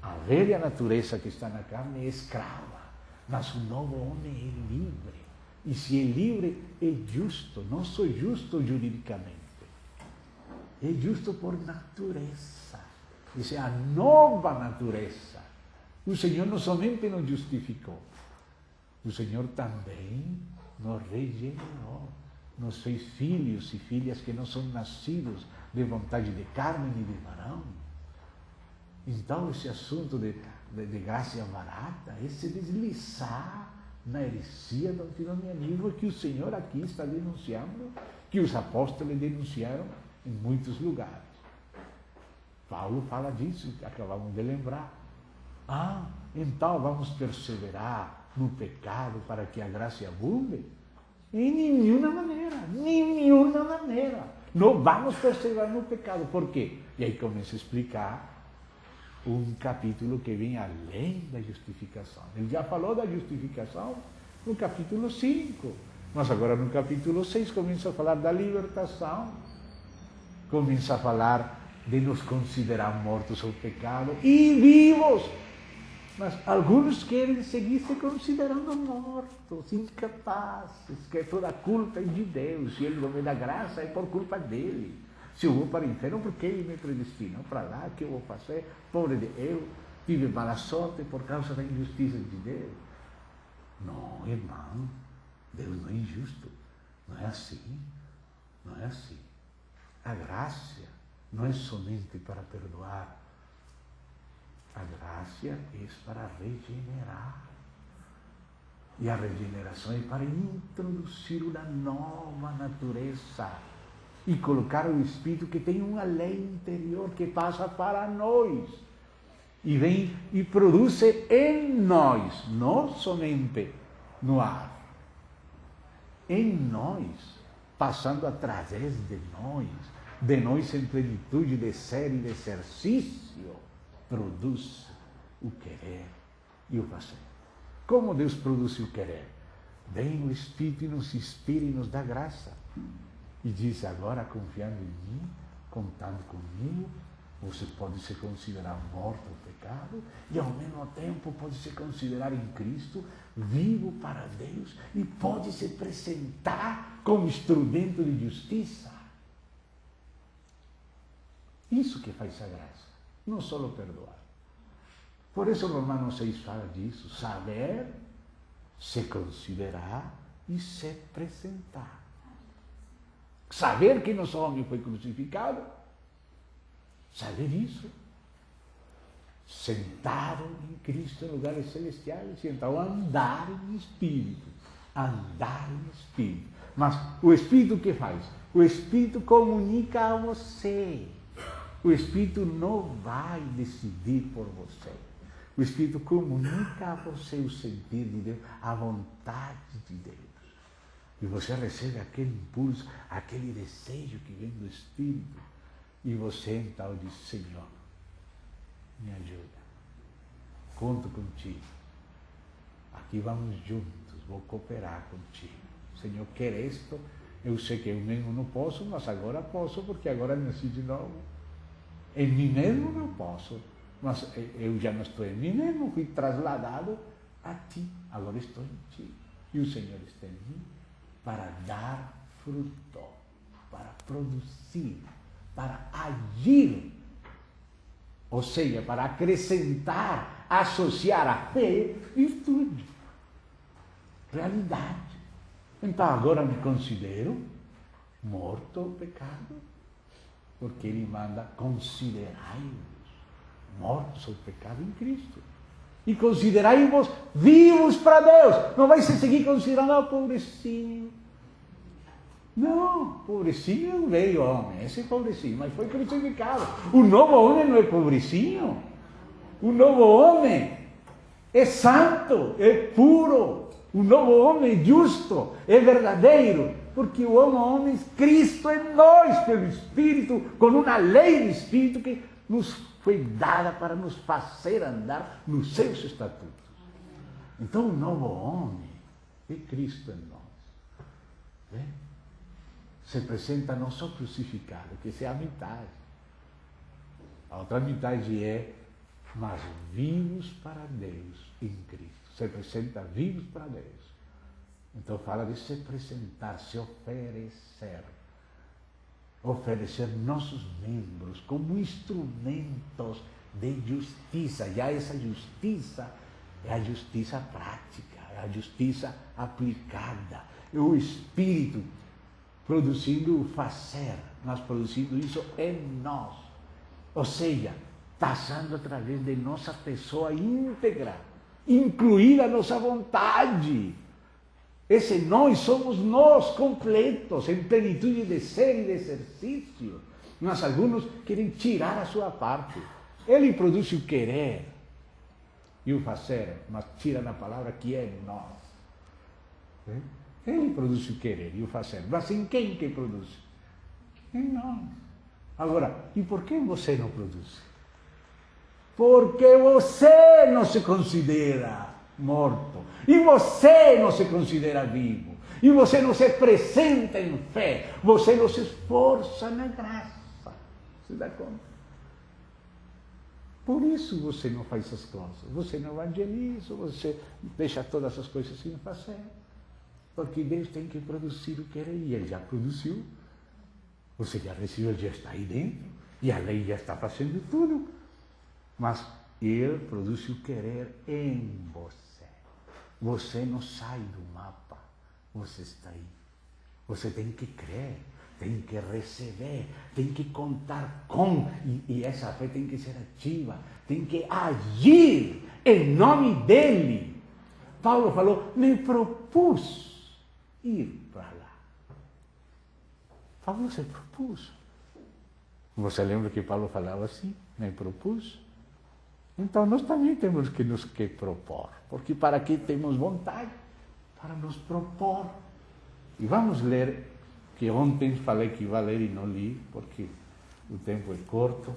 A velha natureza que está na carne é escrava, mas o novo homem é livre. E se é livre, é justo. Não sou justo juridicamente. É justo por natureza. Essa é a nova natureza. O Senhor não somente nos justificou, o Senhor também nos regenerou. Nos fez filhos e filhas que não são nascidos de vontade de carne nem de varão. Então, esse assunto de graça barata, esse deslizar na heresia do antinomianismo que o Senhor aqui está denunciando, que os apóstolos denunciaram em muitos lugares. Paulo fala disso, que acabamos de lembrar. Então vamos perseverar no pecado para que a graça abunde? Em nenhuma maneira. Não vamos perseverar no pecado. Por quê? E aí começa a explicar um capítulo que vem além da justificação. Ele já falou da justificação no capítulo 5. Mas agora no capítulo 6 começa a falar da libertação. Começa a falar de nos considerar mortos ao pecado e vivos. Mas alguns querem seguir se considerando mortos, incapazes, que toda a culpa é de Deus. Se Ele não me dá graça, é por culpa dele. Se eu vou para o inferno, porque Ele me predestinou para lá, o que eu vou fazer? Pobre de eu, tive mala sorte por causa da injustiça de Deus. Não, irmão, Deus não é injusto. Não é assim. Não é assim. A graça não é somente para perdoar. A graça é para regenerar. E a regeneração é para introduzir uma nova natureza e colocar o Espírito que tem uma lei interior que passa para nós. E vem e produz em nós, não somente no ar, em nós, passando através de nós em plenitude de ser e de exercício, produz o querer e o fazer. Como Deus produz o querer? Vem o Espírito e nos inspira e nos dá graça. E diz, agora confiando em mim, contando comigo, você pode se considerar morto ao pecado e ao mesmo tempo pode se considerar em Cristo vivo para Deus e pode se apresentar como instrumento de justiça. Isso que faz a graça, não só perdoar. Por isso Romanos 6 fala disso, saber, se considerar e se apresentar. Saber que nosso homem foi crucificado, saber isso, sentado em Cristo em lugares celestiais, e então andar em Espírito, Mas o Espírito que faz? O Espírito comunica a você. O Espírito não vai decidir por você. O Espírito comunica a você o sentir de Deus, a vontade de Deus. E você recebe aquele impulso, aquele desejo que vem do Espírito. E você então diz, Senhor, me ajuda. Conto contigo. Aqui vamos juntos, vou cooperar contigo. Senhor, quer isto? Eu sei que eu mesmo não posso, mas agora posso, porque agora nasci de novo. Em mim mesmo não posso, mas eu já não estou em mim mesmo, fui trasladado a ti, agora estou em ti. E o Senhor está em mim para dar fruto, para produzir, para agir, ou seja, para acrescentar, associar a fé, virtude, realidade. Então agora me considero morto ao pecado, porque ele manda considerai-vos mortos ao pecado em Cristo. E considerai-vos vivos para Deus. Não vai se seguir considerando, pobrecinho. Não, pobrecinho é um velho homem, esse é pobrecinho, mas foi crucificado. O novo homem não é pobrecinho. O novo homem é santo, é puro. O novo homem é justo, é verdadeiro. Porque o homem, Cristo em nós, pelo Espírito, com uma lei do Espírito que nos foi dada para nos fazer andar nos seus estatutos. Então o novo homem é Cristo em nós. Se apresenta não só crucificado, que essa é a metade. A outra metade é, mas vivos para Deus em Cristo. Se apresenta vivos para Deus. Então fala de se apresentar, se oferecer. Oferecer nossos membros como instrumentos de justiça. E essa justiça é a justiça prática, é a justiça aplicada. É o Espírito produzindo o fazer, mas produzindo isso em nós. Ou seja, passando através de nossa pessoa íntegra, incluir a nossa vontade. Esse nós somos nós completos, em plenitude de ser e de exercício. Mas alguns querem tirar a sua parte. Ele produz o querer e o fazer, mas tira na palavra que é nós. Ele produz o querer e o fazer, mas em quem que produz? Em nós. Agora, e por que você não produz? Porque você não se considera morto. E você não se considera vivo. E você não se apresenta em fé. Você não se esforça na graça. Você dá conta? Por isso você não faz essas coisas. Você não evangeliza, você deixa todas essas coisas sem fazer. Porque Deus tem que produzir o querer. E Ele já produziu. Você já recebeu, já está aí dentro. E a lei já está fazendo tudo. Mas Ele produz o querer em você. Você não sai do mapa, você está aí. Você tem que crer, tem que receber, tem que contar com, e essa fé tem que ser ativa, tem que agir em nome dele. Paulo falou, me propus ir para lá. Paulo se propôs. Você lembra que Paulo falava assim? Me propus. Então nós também temos que nos propor, porque para que temos vontade? Para nos propor. E vamos ler que ontem falei que ia ler e não li, porque o tempo é curto.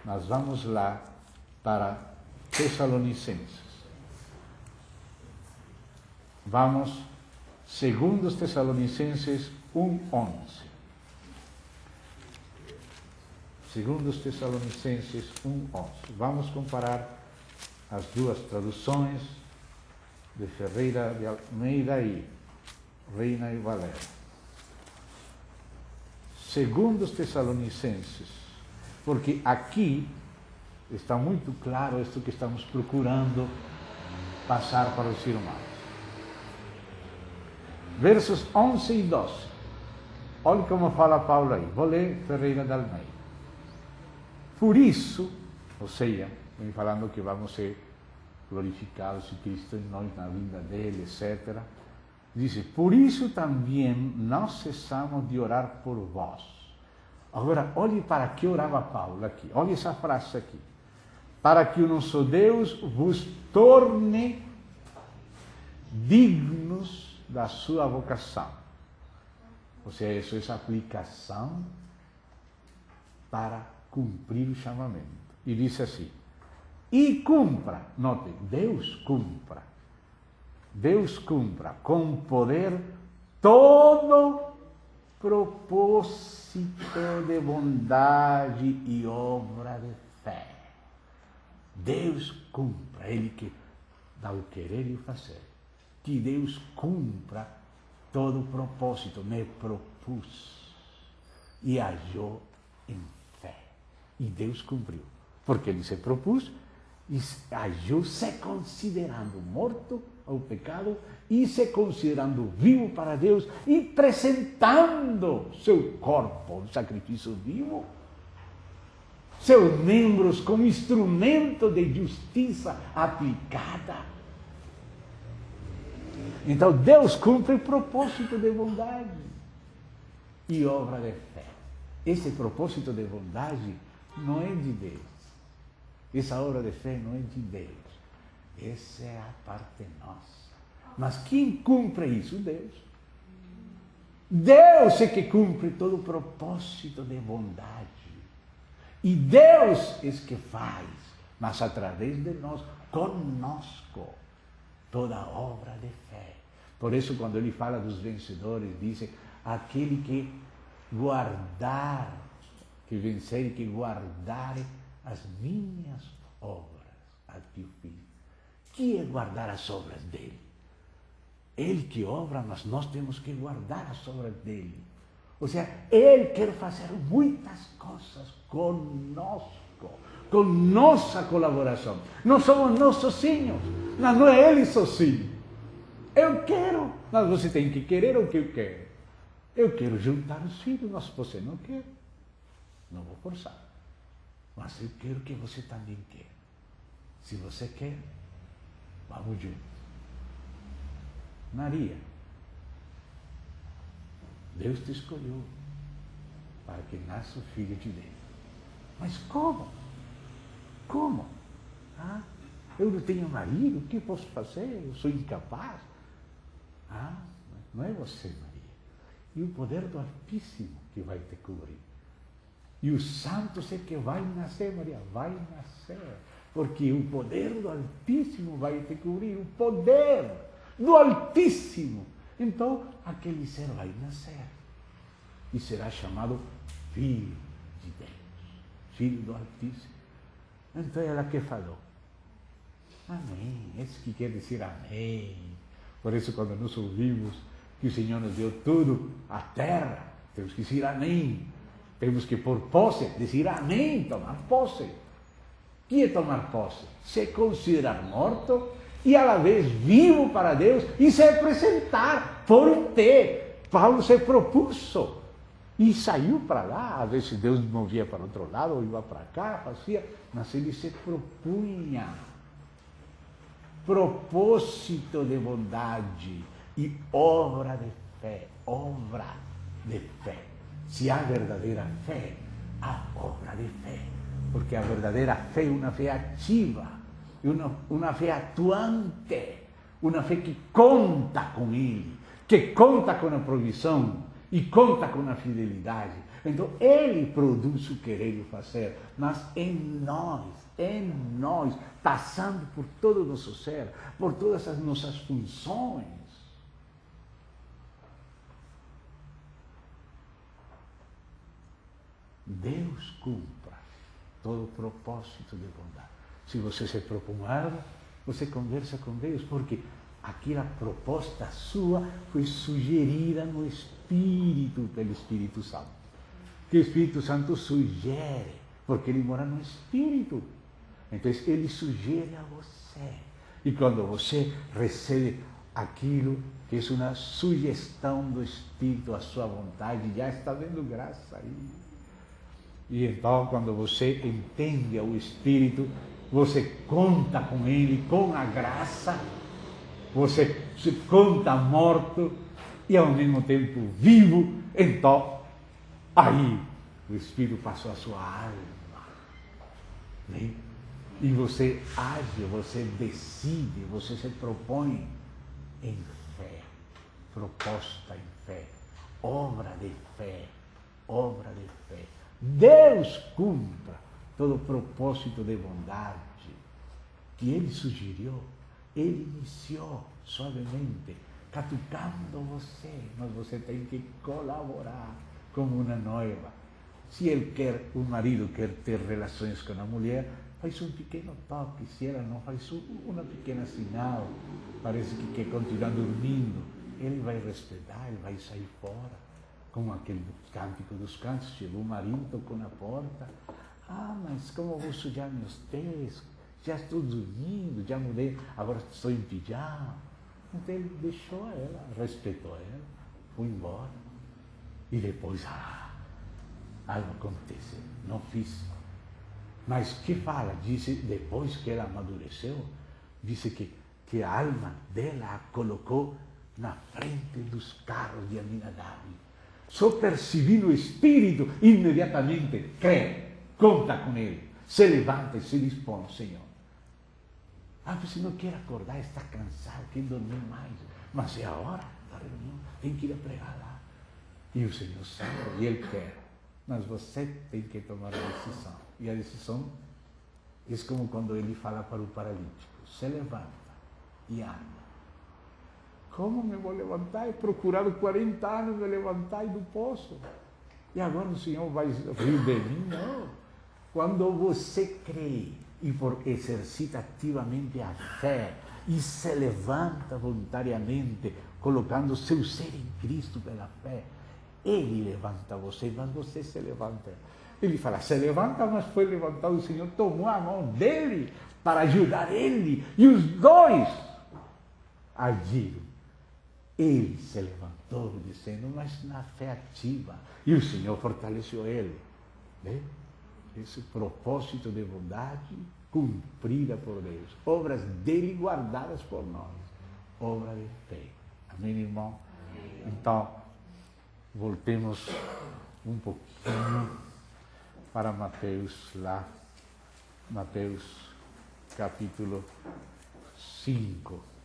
Mas vamos lá para Tessalonicenses. Vamos, 2 Tessalonicenses 1:11. 2 Tessalonicenses 1:11. Vamos comparar as duas traduções de Ferreira de Almeida e Reina e Valera. 2 Tessalonicenses, porque aqui está muito claro isto que estamos procurando passar para os irmãos. Versos 11 e 12. Olha como fala Paulo aí. Vou ler Ferreira de Almeida. Por isso, ou seja, vem falando que vamos ser glorificados em Cristo em nós, na vinda dele, etc. Diz, por isso também não cessamos de orar por vós. Agora, olhe para que orava Paulo aqui. Olhe essa frase aqui. Para que o nosso Deus vos torne dignos da sua vocação. Ou seja, isso é essa aplicação para cumprir o chamamento. E diz assim, e cumpra, note, Deus cumpra com poder todo propósito de bondade e obra de fé. Deus cumpra, Ele que dá o querer e o fazer. Que Deus cumpra todo o propósito, me propus e agiu em fé. E Deus cumpriu, porque Ele se propus e agiu se considerando morto ao pecado e se considerando vivo para Deus e apresentando seu corpo, um sacrifício vivo, seus membros como instrumento de justiça aplicada. Então Deus cumpre o propósito de bondade e obra de fé. Esse propósito de bondade não é de Deus. Essa obra de fé não é de Deus. Essa é a parte nossa. Mas quem cumpre isso? Deus. Deus é que cumpre todo o propósito de bondade. E Deus é que faz, mas através de nós, conosco, toda a obra de fé. Por isso, quando ele fala dos vencedores, diz aquele que guardar, que vencer e que guardar as minhas obras, aqui o fim. Que é guardar as obras dele? Ele que obra, mas nós temos que guardar as obras dele. Ou seja, ele quer fazer muitas coisas conosco, com nossa colaboração. Não somos nós sozinhos, não é ele sozinho. Eu quero, mas você tem que querer o que eu quero. Eu quero juntar os filhos, mas você não quer. Não vou forçar. Mas eu quero que você também queira. Se você quer, vamos juntos. Maria, Deus te escolheu para que nasça o filho de Deus. Mas como? Como? Eu não tenho marido, o que posso fazer? Eu sou incapaz. Não é você, Maria. E o poder do Altíssimo que vai te cobrir. E os santos é que vai nascer, Maria, vai nascer. Porque o poder do Altíssimo vai te cobrir. O poder do Altíssimo. Então, aquele ser vai nascer. E será chamado Filho de Deus. Filho do Altíssimo. Então, ela que falou. Amém. Esse que quer dizer amém. Por isso, quando nós ouvimos que o Senhor nos deu tudo, a terra, temos que dizer amém. Temos que, por posse, dizer amém, tomar posse. O que é tomar posse? Se considerar morto e, à la vez, vivo para Deus e se apresentar por ter. Paulo se propôs e saiu para lá. Às vezes, Deus movia para outro lado, ou ia para cá, fazia, mas ele se propunha. Propósito de bondade e obra de fé. Obra de fé. Se há verdadeira fé, há obra de fé. Porque a verdadeira fé é uma fé ativa, uma fé atuante, uma fé que conta com Ele, que conta com a provisão, e conta com a fidelidade. Então, Ele produz o querer e o fazer, mas em nós, passando por todo o nosso ser, por todas as nossas funções. Deus cumpra todo o propósito de bondade. Se você se propõe algo, você conversa com Deus, porque aquela proposta sua foi sugerida no Espírito, pelo Espírito Santo. Que o Espírito Santo sugere, porque ele mora no Espírito. Então ele sugere a você. E quando você recebe aquilo que é uma sugestão do Espírito, a sua vontade, já está dando graça aí. E então, quando você entende o Espírito, você conta com Ele, com a graça, você se conta morto e ao mesmo tempo vivo. Então, aí o Espírito passou a sua alma. Né? E você age, você decide, você se propõe em fé, proposta em fé, obra de fé, obra de fé. Deus cumpra todo o propósito de bondade que Ele sugeriu, Ele iniciou suavemente, catucando você, mas você tem que colaborar como uma noiva. Se o marido quer ter relações com a mulher, faz um pequeno toque, se ela não faz uma pequena sinal, parece que quer continuar dormindo, ele vai respeitar, ele vai sair fora. Como aquele cântico dos cantos, chegou o marido, tocou na porta. Ah, mas como vou sujar meus pés? Já estou dormindo, já mudei, agora estou em pijama. Então ele deixou ela, respeitou ela, foi embora. E depois, algo aconteceu, não fiz. Mas que fala? Diz, depois que ela amadureceu, disse que a alma dela a colocou na frente dos carros de Aminadab. Só percebendo o Espírito, imediatamente crê, conta com Ele, se levanta e se dispõe, Senhor. Você não quer acordar, está cansado, quer dormir mais, mas é a hora da reunião, tem que ir a pregar lá. E o Senhor sabe, e Ele quer, mas você tem que tomar a decisão. E a decisão é como quando Ele fala para o paralítico, se levanta e anda. Como me vou levantar? He procurado 40 anos me levantar e não posso. E agora o Senhor vai rir de mim? Não. Quando você crê e exercita ativamente a fé e se levanta voluntariamente, colocando seu ser em Cristo pela fé, Ele levanta você, mas você se levanta. Ele fala, se levanta, mas foi levantado, o Senhor tomou a mão dele para ajudar ele, e os dois agiram. Ele se levantou dizendo, mas na fé ativa. E o Senhor fortaleceu ele. Né? Esse propósito de bondade cumprida por Deus. Obras dele guardadas por nós. Obra de fé. Amém, irmão? Então, voltemos um pouquinho para Mateus lá. Mateus capítulo 5.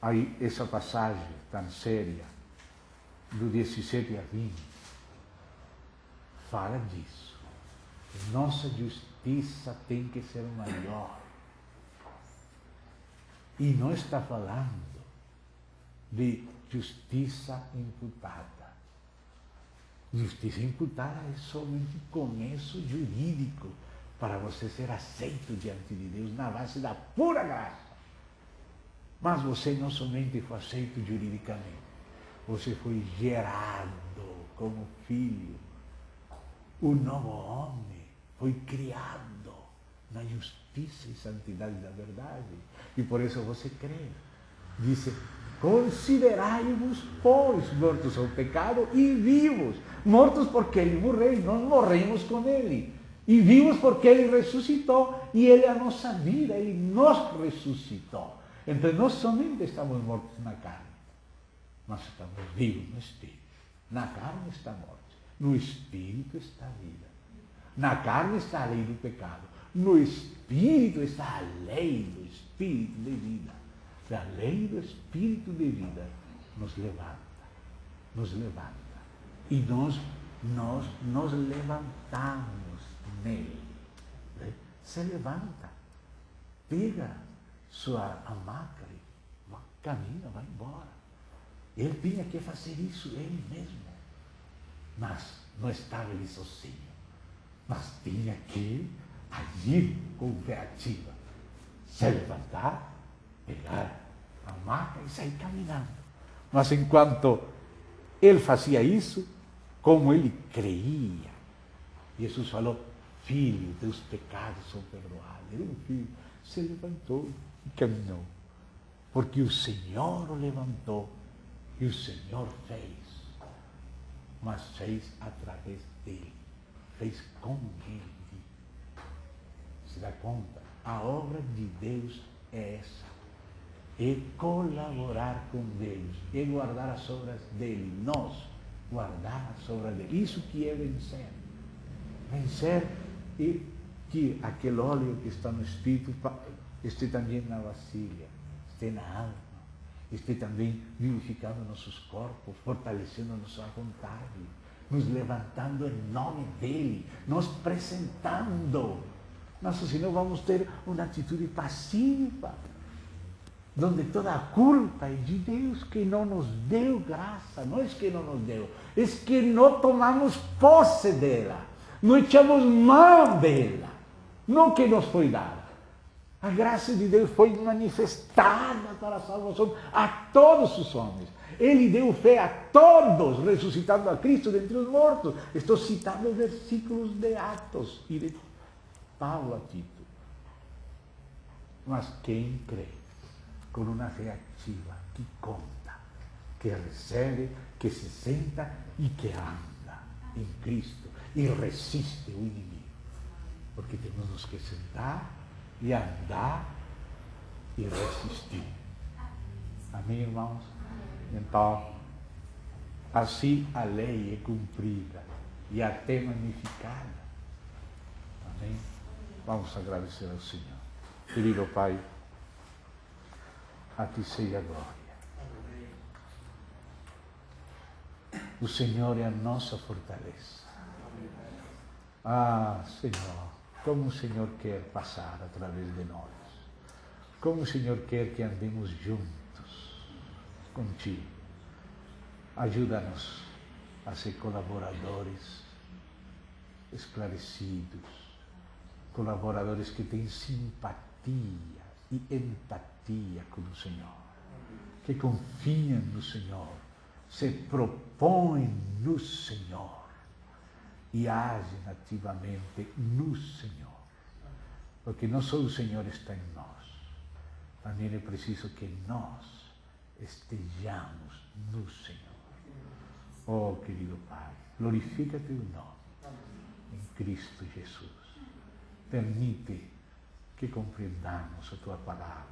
Aí, essa passagem tão séria, do 17 a 20, fala disso. Nossa justiça tem que ser maior. E não está falando de justiça imputada. Justiça imputada é somente um começo jurídico para você ser aceito diante de Deus na base da pura graça. Mas você não somente foi aceito juridicamente, você foi gerado como filho. O novo homem foi criado na justiça e santidade da verdade. E por isso você crê. Diz, considerai-vos, pois, mortos ao pecado e vivos. Mortos porque ele morreu, nós morremos com ele. E vivos porque ele ressuscitou. E ele é a nossa vida, ele nos ressuscitou. Então, nós somente estamos mortos na carne, mas estamos vivos no Espírito. Na carne está a morte, no Espírito está a vida. Na carne está a lei do pecado, no Espírito está a lei do Espírito de vida. A lei do Espírito de vida nos levanta, nos levanta. E nós nos levantamos nele. Né? Se levanta, pega sua hamaca e caminha, vai embora. Ele tinha que fazer isso ele mesmo. Mas não estava ele sozinho. Mas tinha que agir com criativa. Se levantar, pegar a maca e sair caminhando. Mas enquanto ele fazia isso, como ele creia, Jesus falou, filho, teus pecados são perdoados. Ele, um filho, se levantou e caminhou. Porque o Senhor o levantou e o Senhor fez. Mas fez através dele. Fez com ele. Se dá conta? A obra de Deus é essa. É colaborar com Deus. É guardar as obras dele. Nós guardar as obras dele. Isso que é vencer. Vencer é que aquele óleo que está no Espírito esteja também na vasilha, esteja na alma, esteja também vivificando nossos corpos, fortalecendo nossa vontade, nos levantando em nome dele, nos apresentando. Mas senão vamos ter uma atitude passiva, onde toda a culpa é de Deus que não nos deu graça. Não é que não nos deu, é que não tomamos posse dela, não echamos mão dela, não que nos foi dada. A graça de Deus foi manifestada para a salvação a todos os homens. Ele deu fé a todos, ressuscitando a Cristo dentre os mortos. Estou citando versículos de Atos e de Paulo a Tito. Mas quem crê com uma fé ativa, que conta, que recebe, que se senta e que anda em Cristo e resiste o inimigo. Porque temos que sentar e andar e resistir. Amém, irmãos? Então, assim a lei é cumprida e até magnificada. Amém? Vamos agradecer ao Senhor. Querido Pai, a Ti seja a glória. O Senhor é a nossa fortaleza. Ah, Senhor, como o Senhor quer passar através de nós. Como o Senhor quer que andemos juntos contigo. Ajuda-nos a ser colaboradores esclarecidos, colaboradores que têm simpatia e empatia com o Senhor, que confiam no Senhor, se propõem no Senhor e agem ativamente no Senhor. Porque não só o Senhor está em nós, também é preciso que nós estejamos no Senhor. Oh, querido Pai, glorifica teu nome em Cristo Jesus. Permite que compreendamos a tua palavra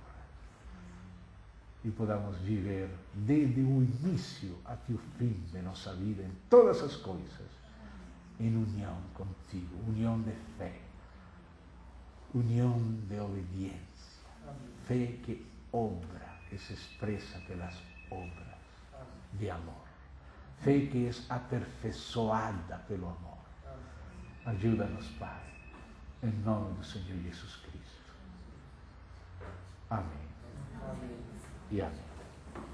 e podamos viver desde o início até o fim de nossa vida, em todas as coisas, em união contigo, união de fé, união de obediência, fé que obra, que se expressa pelas obras de amor, fé que é aperfeiçoada pelo amor. Ajuda-nos, Pai, em nome do Senhor Jesus Cristo. Amém. Amém. E amém.